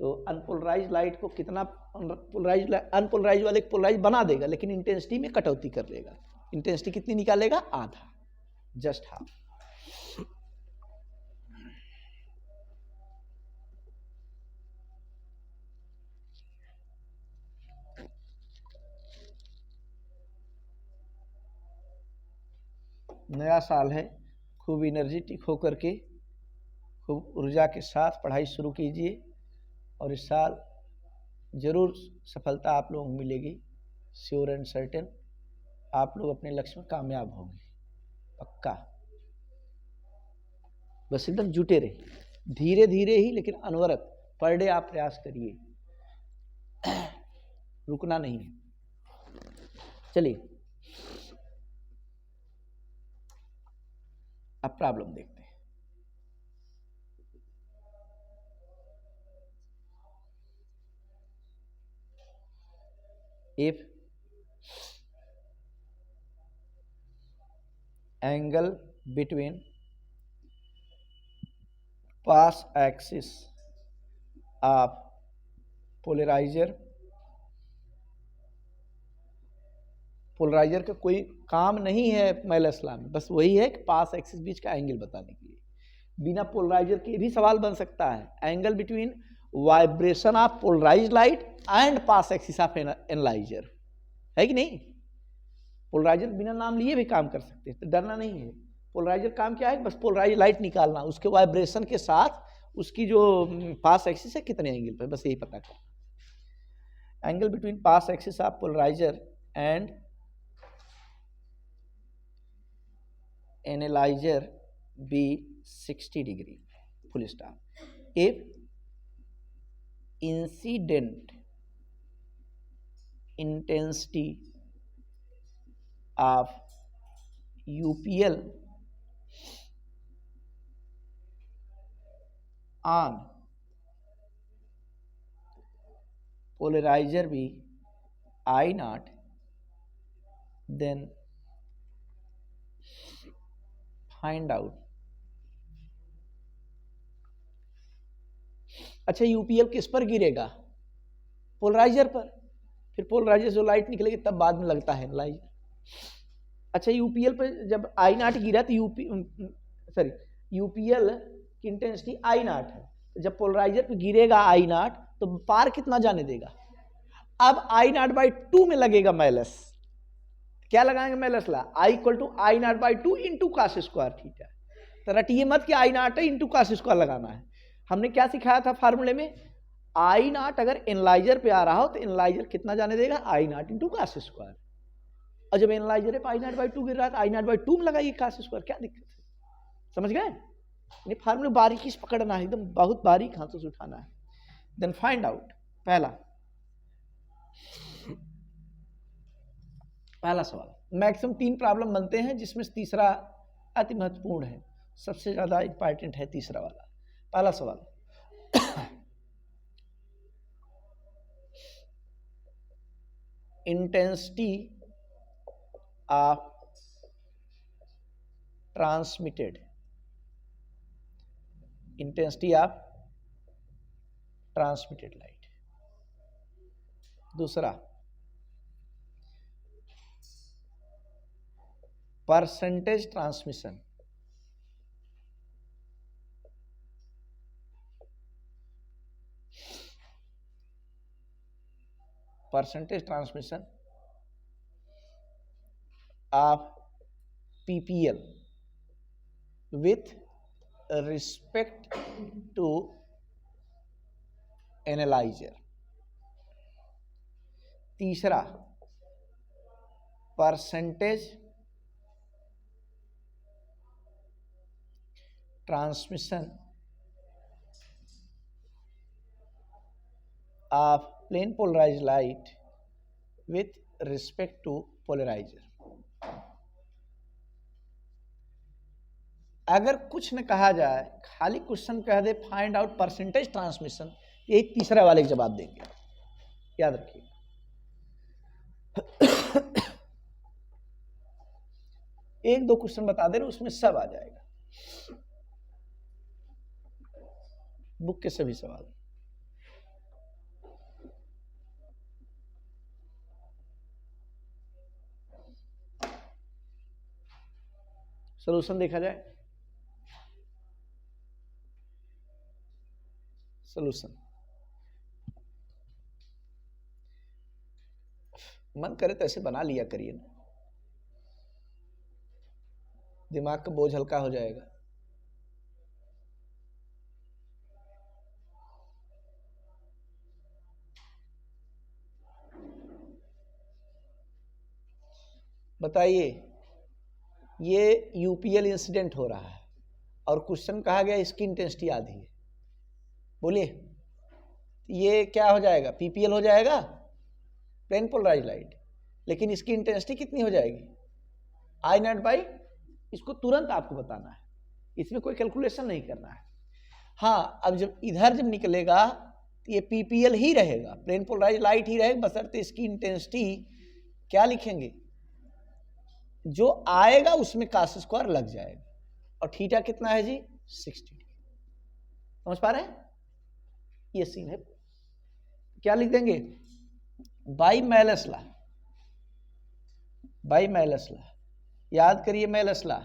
तो अनपोलराइज लाइट को कितना अनपोलराइज वाले पोलराइज बना देगा, लेकिन इंटेंसिटी में कटौती कर लेगा। इंटेंसिटी कितनी निकालेगा, आधा, जस्ट हाफ। नया साल है, खूब एनर्जेटिक होकर के, खूब ऊर्जा के साथ पढ़ाई शुरू कीजिए, और इस साल ज़रूर सफलता आप लोगों को मिलेगी, श्योर एंड सर्टेन। आप लोग अपने लक्ष्य में कामयाब होंगे, पक्का। बस एकदम जुटे रहिए, धीरे धीरे ही लेकिन अनवरत, पर डे आप प्रयास करिए, रुकना नहीं है। चलिए अब प्रॉब्लम देखते हैं। If angle between pass axis of polarizer का कोई काम नहीं है मैलसला में, बस वही है कि पास एक्सिस बीच का एंगल बताने के लिए। बिना पोलराइजर के भी सवाल बन सकता है, angle between vibration of polarized light and pass axis of analyser, है कि नहीं। पोलराइजर बिना नाम लिए भी काम कर सकते हैं, तो डरना नहीं है। पोलराइजर काम क्या है, बस पोलराइज लाइट निकालना, उसके वाइब्रेशन के साथ उसकी जो पास एक्सिस है कितने एंगल पर, बस यही पता कर। Angle between pass axis of polarizer and analyser be 60 degree, full stop. If incident intensity of UPL on polarizer be I naught, then find out। अच्छा, यूपीएल किस पर गिरेगा? पोलराइजर पर। फिर पोलराइजर से लाइट निकलेगी तब बाद में लगता है एनालाइजर। अच्छा, यूपीएल पर जब आई नॉट गिरा तो यूपीएल की इंटेंसिटी आई नॉट है, तो जब पोलराइजर पर गिरेगा आई नॉट तो पार कितना जाने देगा? अब आई नॉट बाई 2 में लगेगा माइनस। क्या लगाएंगे माइनस ला? I equal to I naught by 2 into cos square theta. तो रटिए मत कि आई नॉट है इंटू कास स्क्वायर लगाना है। हमने क्या सिखाया था फार्मूले में? आई नॉट अगर एनालाइजर पे आ रहा हो तो एनालाइजर कितना जाने देगा? आई नॉट इंटू कास स्क्वायर। और जब एनालाइजर है आई नॉट बाई 2 गिर रहा है तो आई नॉट बाई 2 में लगाइए कास स्क्वायर। क्या दिक्कत है? समझ गए? यानी फार्मूले बारीकी से पकड़ना है, एकदम बहुत बारीक हाथों से उठाना है। Then find out. पहला सवाल, मैक्सिमम 3 प्रॉब्लम बनते हैं जिसमें से तीसरा अति महत्वपूर्ण है, सबसे ज्यादा इंपॉर्टेंट है तीसरा वाला। पहला सवाल, इंटेंसिटी ऑफ ट्रांसमिटेड लाइट। दूसरा, percentage transmission. Of PPL with respect to analyser. तीसरा, percentage transmission of plane polarised light with respect to polariser. अगर कुछ न कहा जाए, खाली क्वेश्चन कह दे फाइंड आउट परसेंटेज ट्रांसमिशन, यही तीसरा वाले का जवाब देंगे, याद रखिए। एक दो क्वेश्चन बता दे रहे, उसमें सब आ जाएगा, बुक के सभी सवाल। सॉल्यूशन देखा जाए। सॉल्यूशन, मन करे तो ऐसे बना लिया करिए ना, दिमाग का बोझ हल्का हो जाएगा। बताइए, ये यूपीएल इंसिडेंट हो रहा है और क्वेश्चन कहा गया इसकी इंटेंसिटी आधी है, बोलिए ये क्या हो जाएगा? पीपीएल हो जाएगा, प्लेन पोलराइज्ड लाइट, लेकिन इसकी इंटेंसिटी कितनी हो जाएगी? आई नॉट बाई, इसको तुरंत आपको बताना है, इसमें कोई कैलकुलेशन नहीं करना है। हाँ, अब जब इधर जब निकलेगा तो ये पीपीएल ही रहेगा, प्लेन पोलराइज्ड लाइट ही रहेगा, बशर्ते इसकी इंटेंसिटी क्या लिखेंगे? जो आएगा उसमें कास स्क्वायर लग जाएगा। और थीटा कितना है जी? 60 डिग्री। समझ पा रहे हैं? ये सीन है। क्या लिख देंगे? By Malus law. याद करिए मेलस लॉ।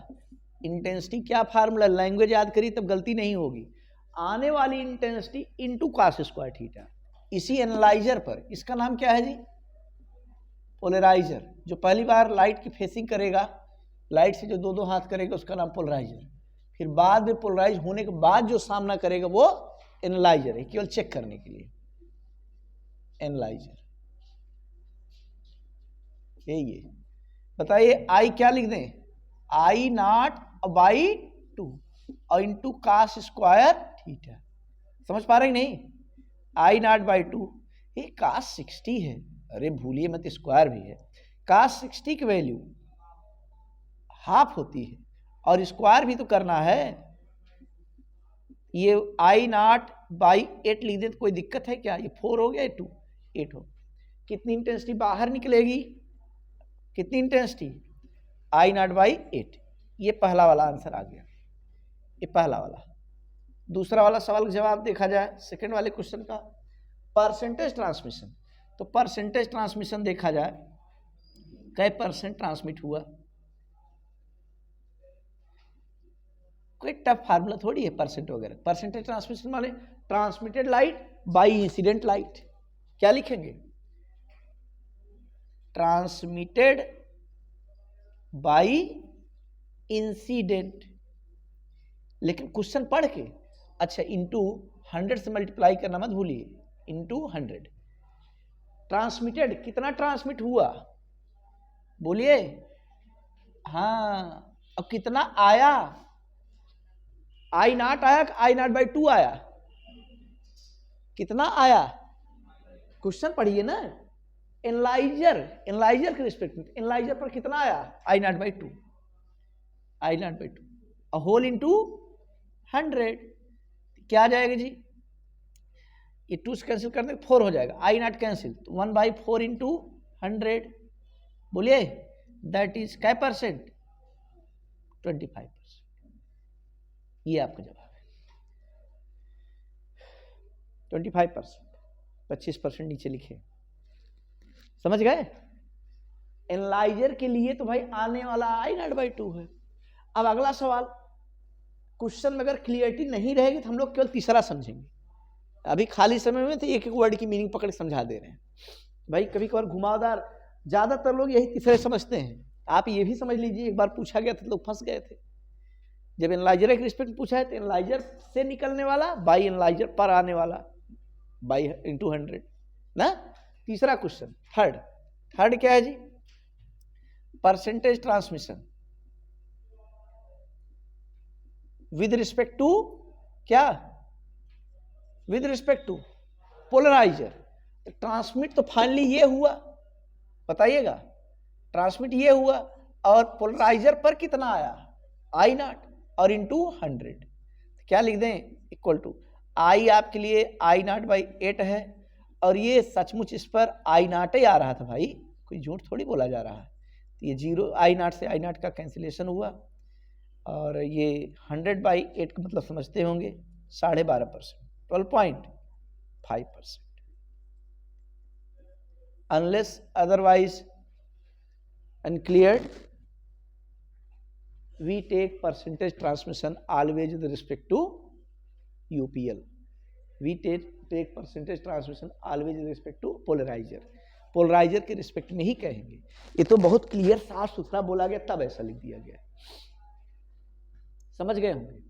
इंटेंसिटी क्या फार्मूला? लैंग्वेज याद करिए तब गलती नहीं होगी। आने वाली intensity into cos square theta, इसी एनालाइजर पर, इसका नाम क्या है जी? पोलराइजर। जो पहली बार लाइट की फेसिंग करेगा, लाइट से जो दो हाथ करेगा उसका नाम पोलराइजर। फिर बाद में पोलराइज होने के बाद जो सामना करेगा वो एनालाइजर है, केवल चेक करने के लिए एनालाइजर। ये बताइए, आई क्या लिख दें? आई नॉट बाई 2 और इंटू कास स्क्वायर थीटा। समझ पा रहे हैं नहीं? आई नॉट बाई 2, ये कास 60 है। अरे भूलिए मत, स्क्वायर भी है। cos 60 की वैल्यू हाफ होती है और स्क्वायर भी तो करना है। ये I0/8 लिख दे तो कोई दिक्कत है क्या? ये 4 हो गया, 2 8 हो। कितनी इंटेंसिटी बाहर निकलेगी? कितनी इंटेंसिटी? I0/8। ये पहला वाला आंसर आ गया, ये पहला वाला। दूसरा वाला सवाल का जवाब देखा जाए सेकंड वाले क्वेश्चन का, परसेंटेज ट्रांसमिशन। तो परसेंटेज ट्रांसमिशन देखा जाए, कै परसेंट ट्रांसमिट हुआ? कोई टफ फार्मूला थोड़ी है परसेंट वगैरह। परसेंटेज ट्रांसमिशन माने transmitted light by incident light. क्या लिखेंगे? Transmitted by incident. लेकिन क्वेश्चन पढ़ के अच्छा इंटू 100 से मल्टीप्लाई करना मत भूलिए, इंटू 100। ट्रांसमिटेड कितना ट्रांसमिट हुआ बोलिए? हाँ, अब कितना आया? I0 आया कि I0/2 आया? कितना आया? क्वेश्चन पढ़िए ना। एनालाइजर के रिस्पेक्ट में, एनालाइजर पर कितना आया? I0/2 whole into 100। क्या आ जाएगा जी? ये 2 से कैंसिल करने 4 हो जाएगा, I0 कैंसिल तो 1/4 इंटू 100। बोलिए दैट इज क्या परसेंट? 25%। ये आपका जवाब है 25%। 25% नीचे लिखे, समझ गए? एनालाइजर के लिए तो भाई आने वाला I0/2 है। अब अगला सवाल, क्वेश्चन में अगर क्लियरिटी नहीं रहेगी तो हम लोग केवल तीसरा समझेंगे। अभी खाली समय में तो एक एक वर्ड की मीनिंग पकड़ के समझा दे रहे हैं भाई। कभी कभार घुमावदार, ज्यादातर लोग यही तीसरे समझते हैं। आप ये भी समझ लीजिए, एक बार पूछा गया था तो लोग फंस गए थे। जब एनालाइजर के रिस्पेक्ट पूछा है तो एनालाइजर से निकलने वाला बाई एनालाइजर पर आने वाला बाई इंटू 100 ना। तीसरा क्वेश्चन, थर्ड क्या है जी? Percentage transmission with respect to क्या? With respect to polariser. Transmit तो फाइनली ये हुआ, बताइएगा। ट्रांसमिट ये हुआ और पोलराइजर पर कितना आया? I0 और इंटू 100। क्या लिख दें? इक्वल टू I आपके लिए I0/8 है और ये सचमुच इस पर I0 ही आ रहा था भाई, कोई झूठ थोड़ी बोला जा रहा है। तो ये 0 I0 से I0 का कैंसिलेशन हुआ और ये 100/8 का मतलब समझते होंगे 12.5%, 12.5%। Unless otherwise uncleared, we take percentage transmission always with respect to UPL. We take percentage transmission always with respect to polarizer. Polarizer के रिस्पेक्ट में ही कहेंगे। ये तो बहुत क्लियर साफ सुथरा बोला गया तब ऐसा लिख दिया गया, समझ गए होंगे।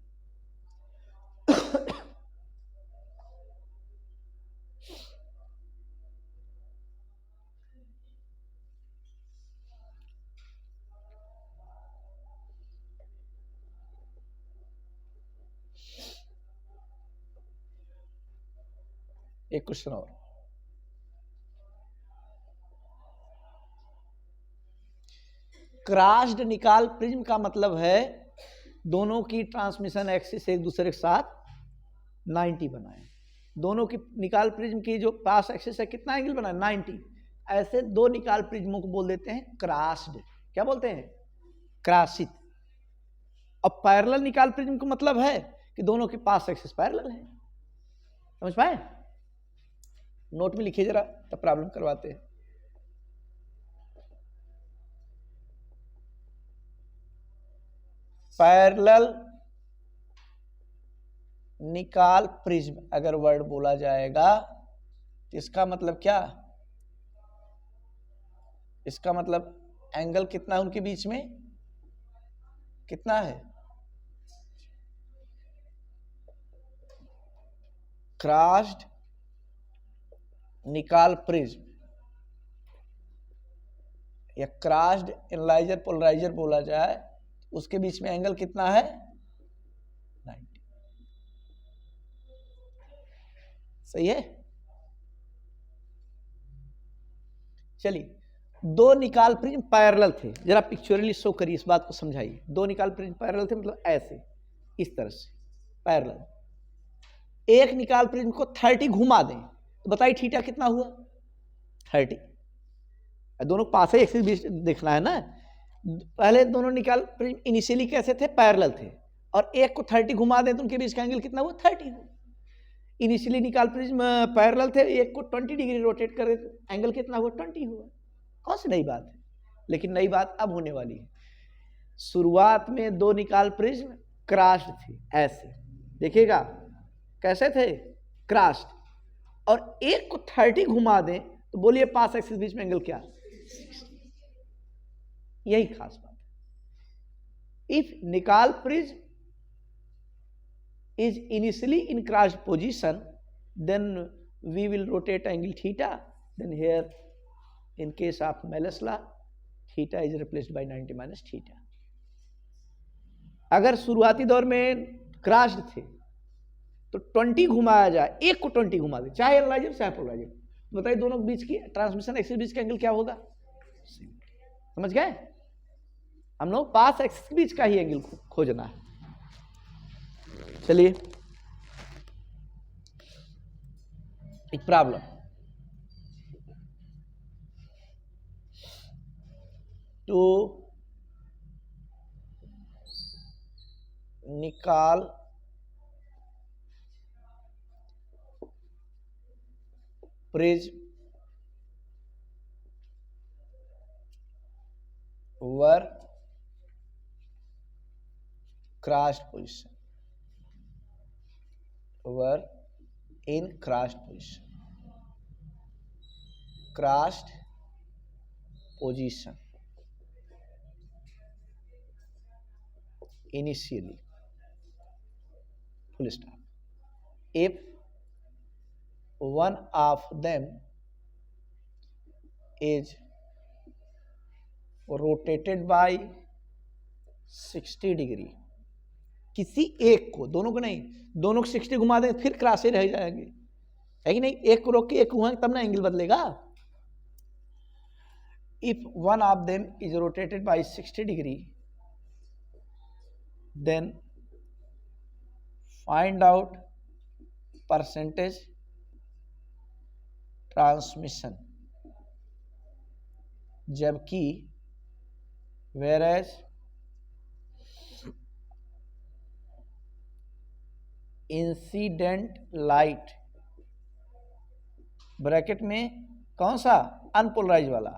एक क्वेश्चन और, क्रॉस्ड निकाल प्रिज्म का मतलब है दोनों की ट्रांसमिशन एक्सिस एक दूसरे के साथ 90 बनाए। दोनों की निकाल प्रिज्म की जो पास एक्सिस है कितना एंगल बनाए? 90। ऐसे दो निकाल प्रिज्मों को बोल देते हैं क्रॉस्ड। क्या बोलते हैं? क्रॉसित। अब पैरेलल निकाल प्रिज्म का मतलब है कि दोनों के पास एक्सिस पैरेलल है। समझ पाए? नोट में लिखिए जरा, तब प्रॉब्लम करवाते हैं। पैरेलल निकाल प्रिज्म अगर वर्ड बोला जाएगा तो इसका मतलब क्या? इसका मतलब एंगल कितना है उनके बीच में? कितना है? क्रॉस्ड निकाल प्रिज्म या क्रॉस्ड एनालाइजर पोलराइजर बोला जाए, उसके बीच में एंगल कितना है? 90। सही है? चलिए, दो निकाल प्रिज्म पैरेलल थे, जरा पिक्चुरली शो करिए, इस बात को समझाइए। दो निकाल प्रिज्म पैरेलल थे मतलब ऐसे, इस तरह से पैरेलल। एक निकाल प्रिज्म को 30 घुमा दें तो बताइए थीटा कितना हुआ? 30। दोनों पास है, एक्सिस बीच देखना है ना। पहले दोनों निकाल प्रिज्म इनिशियली कैसे थे? पैरेलल थे, और एक को 30 घुमा दें तो उनके बीच का एंगल कितना हुआ? 30 हुआ। इनिशियली निकाल प्रिज्म पैरेलल थे, एक को 20 डिग्री रोटेट कर दें, एंगल कितना हुआ? 20 हुआ। कौन सी नई बात है? लेकिन नई बात अब होने वाली है। शुरुआत में दो निकाल प्रिज्म क्रॉस्ड थे, ऐसे देखिएगा कैसे थे? क्रॉस्ड। और एक को 30 घुमा दें तो बोलिए पास एक्सिस बीच में एंगल क्या? 60। यही खास बात है। इफ निकाल prism is initially in crossed position, then we will rotate angle theta. Then here, in case of Malus law, theta is replaced by 90 minus theta. अगर शुरुआती दौर में क्रॉस्ड थे तो 20 घुमाया जाए, एक को 20 घुमा दे, चाहे एनालाइजर चाहे पोलराइजर, बताइए दोनों के बीच की ट्रांसमिशन एक्सिस बीच का एंगल क्या होगा? समझ गए? हम लोग पास एक्सिस बीच का ही एंगल खोजना है। चलिए, एक प्रॉब्लम, तो निकाल prism were crossed position, were in crossed position, crossed position initially, full stop. If one of them is rotated by 60 degree, किसी एक को, दोनों को नहीं, दोनों को 60 घुमा दें फिर क्रॉस ही रह जाएंगे, है कि नहीं? एक को रोक के एक घुमाएंगे तब ना एंगल बदलेगा। If one of them is rotated by 60 degree, then find out percentage transmission, जबकि वेरेज इंसिडेंट लाइट, ब्रैकेट में कौन सा? अनपोलराइज वाला,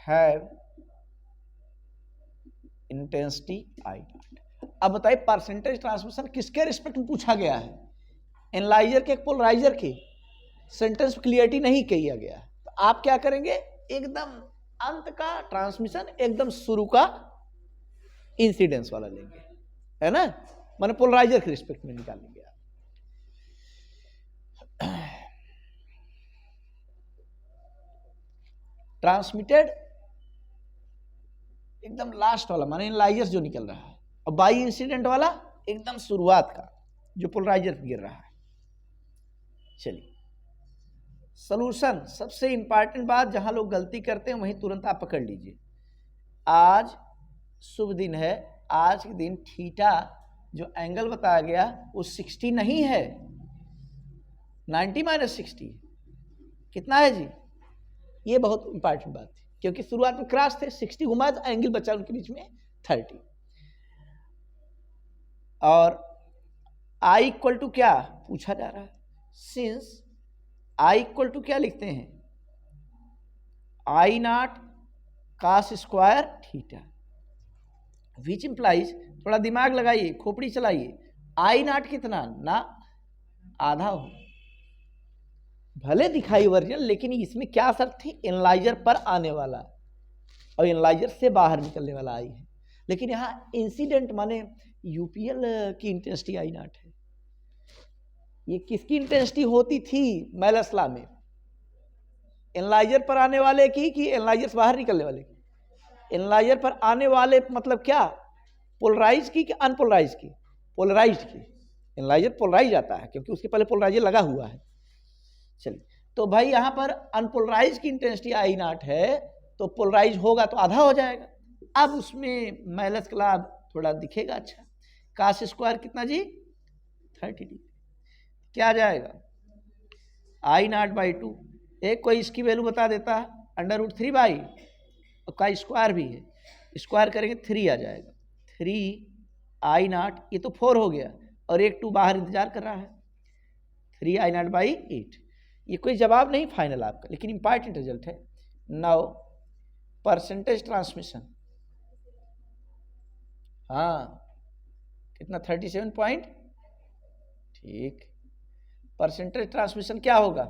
हैव इंटेंसिटी आई नॉट। अब बताइए परसेंटेज ट्रांसमिशन किसके रिस्पेक्ट में पूछा गया है? एनालाइजर के, पोलराइजर के? सेंटेंस क्लियरिटी नहीं किया गया, तो आप क्या करेंगे? एकदम अंत का ट्रांसमिशन, एकदम शुरू का इंसिडेंस वाला लेंगे, है ना? माने पोलराइजर के रिस्पेक्ट में निकालेंगे। ट्रांसमिटेड एकदम लास्ट वाला, माने एनालाइजर जो निकल रहा है, और बाई इंसिडेंट वाला एकदम शुरुआत का जो पोलराइजर पे गिर रहा है। चलिए, सॉल्यूशन, सबसे इंपॉर्टेंट बात, जहां लोग गलती करते हैं वहीं तुरंत आप पकड़ लीजिए। आज शुभ दिन है, आज के दिन थीटा जो एंगल बताया गया वो 60 नहीं है, 90 माइनस 60। कितना है जी? ये बहुत इंपॉर्टेंट बात थी, क्योंकि शुरुआत में क्रॉस थे, 60 घुमाया तो एंगल बचा उनके बीच में 30। और आई इक्वल टू क्या पूछा जा रहा है? सिंस आई इक्वल टू क्या लिखते हैं? I nought cos square theta, which implies, थोड़ा दिमाग लगाइए, खोपड़ी चलाइए, आई नॉट कितना ना आधा हो, भले दिखाई वर्जन, लेकिन इसमें क्या शर्त थी? एनालाइजर पर आने वाला और एनालाइजर से बाहर निकलने वाला आई है। लेकिन यहाँ इंसिडेंट माने यूपीएल की इंटेंसिटी आई नॉट है। ये किसकी इंटेंसिटी होती थी मैलस लॉ में? एनालाइजर पर आने वाले की कि एनालाइजर से बाहर निकलने वाले की? एनालाइजर पर आने वाले मतलब क्या? पोलराइज की कि अनपोलराइज की? पोलराइज की। एनालाइजर पोलराइज आता है क्योंकि उसके पहले पोलराइजर लगा हुआ है। चलिए, तो भाई यहाँ पर अनपोलराइज की इंटेंसिटी आई नॉट है, तो पोलराइज होगा तो आधा हो जाएगा। अब उसमें माइनस का लाभ थोड़ा दिखेगा अच्छा। कास स्क्वायर कितना जी 30 डिग्री, क्या आ जाएगा आई नॉट बाई 2। एक कोई इसकी वैल्यू बता देता है √3 बाई, और का स्क्वायर भी है, स्क्वायर करेंगे 3 आ जाएगा, 3 आई नॉट, ये तो 4 हो गया, और एक 2 बाहर इंतजार कर रहा है, 3 आई नॉट बाई 8। ये कोई जवाब नहीं फाइनल आपका, लेकिन इंपॉर्टेंट रिजल्ट है। नाउ परसेंटेज ट्रांसमिशन, हाँ कितना 37 पॉइंट, ठीक। परसेंटेज ट्रांसमिशन क्या होगा,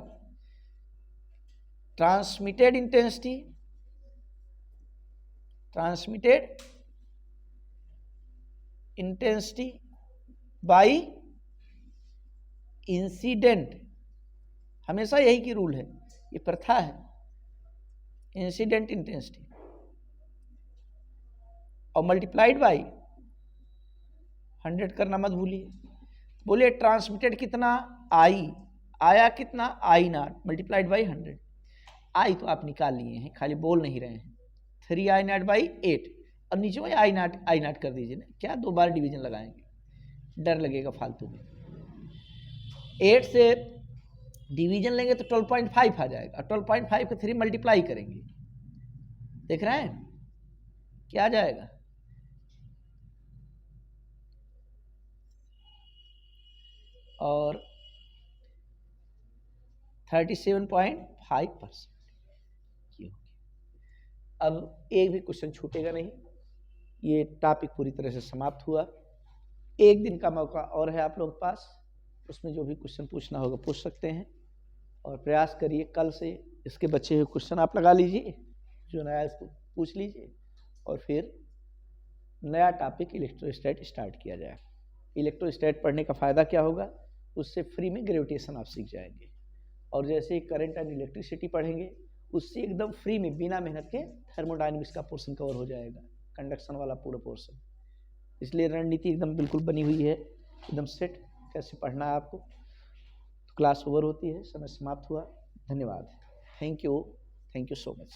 transmitted intensity, transmitted intensity by incident, हमेशा यही की रूल है, ये प्रथा है, इंसिडेंट इंटेंसिटी और मल्टीप्लाइड बाई 100 करना मत भूलिए। बोलिए ट्रांसमिटेड कितना आई, आया कितना आई नॉट, मल्टीप्लाइड बाई 100। आई तो आप निकाल लिए हैं, खाली बोल नहीं रहे हैं, 3 आई नॉट बाई 8, और नीचे में आई नॉट कर दीजिए ना, क्या 2 बार डिवीजन लगाएंगे, डर लगेगा फालतू में। 8 से डिवीजन लेंगे तो 12.5 आ जाएगा, 12.5 के 3 मल्टीप्लाई करेंगे, देख रहे हैं क्या आ जाएगा, और 37.5%। अब एक भी क्वेश्चन छूटेगा नहीं, ये टॉपिक पूरी तरह से समाप्त हुआ। एक दिन का मौका और है आप लोग के पास, उसमें जो भी क्वेश्चन पूछना होगा पूछ सकते हैं, और प्रयास करिए कल से इसके बचे हुए क्वेश्चन आप लगा लीजिए, जो नया इसको पूछ लीजिए, और फिर नया टॉपिक इलेक्ट्रोस्टैट स्टार्ट किया जाए। इलेक्ट्रोस्टैट पढ़ने का फ़ायदा क्या होगा, उससे फ्री में ग्रेविटेशन आप सीख जाएंगे, और जैसे करंट एंड इलेक्ट्रिसिटी पढ़ेंगे उससे एकदम फ्री में बिना मेहनत के थर्मोडायनेमिक्स का पोर्शन कवर हो जाएगा, कंडक्शन वाला पूरा पोर्शन। इसलिए रणनीति एकदम बिल्कुल बनी हुई है, एकदम सेट, कैसे पढ़ना है आपको। तो क्लास ओवर होती है, समय समाप्त हुआ, धन्यवाद, थैंक यू सो मच।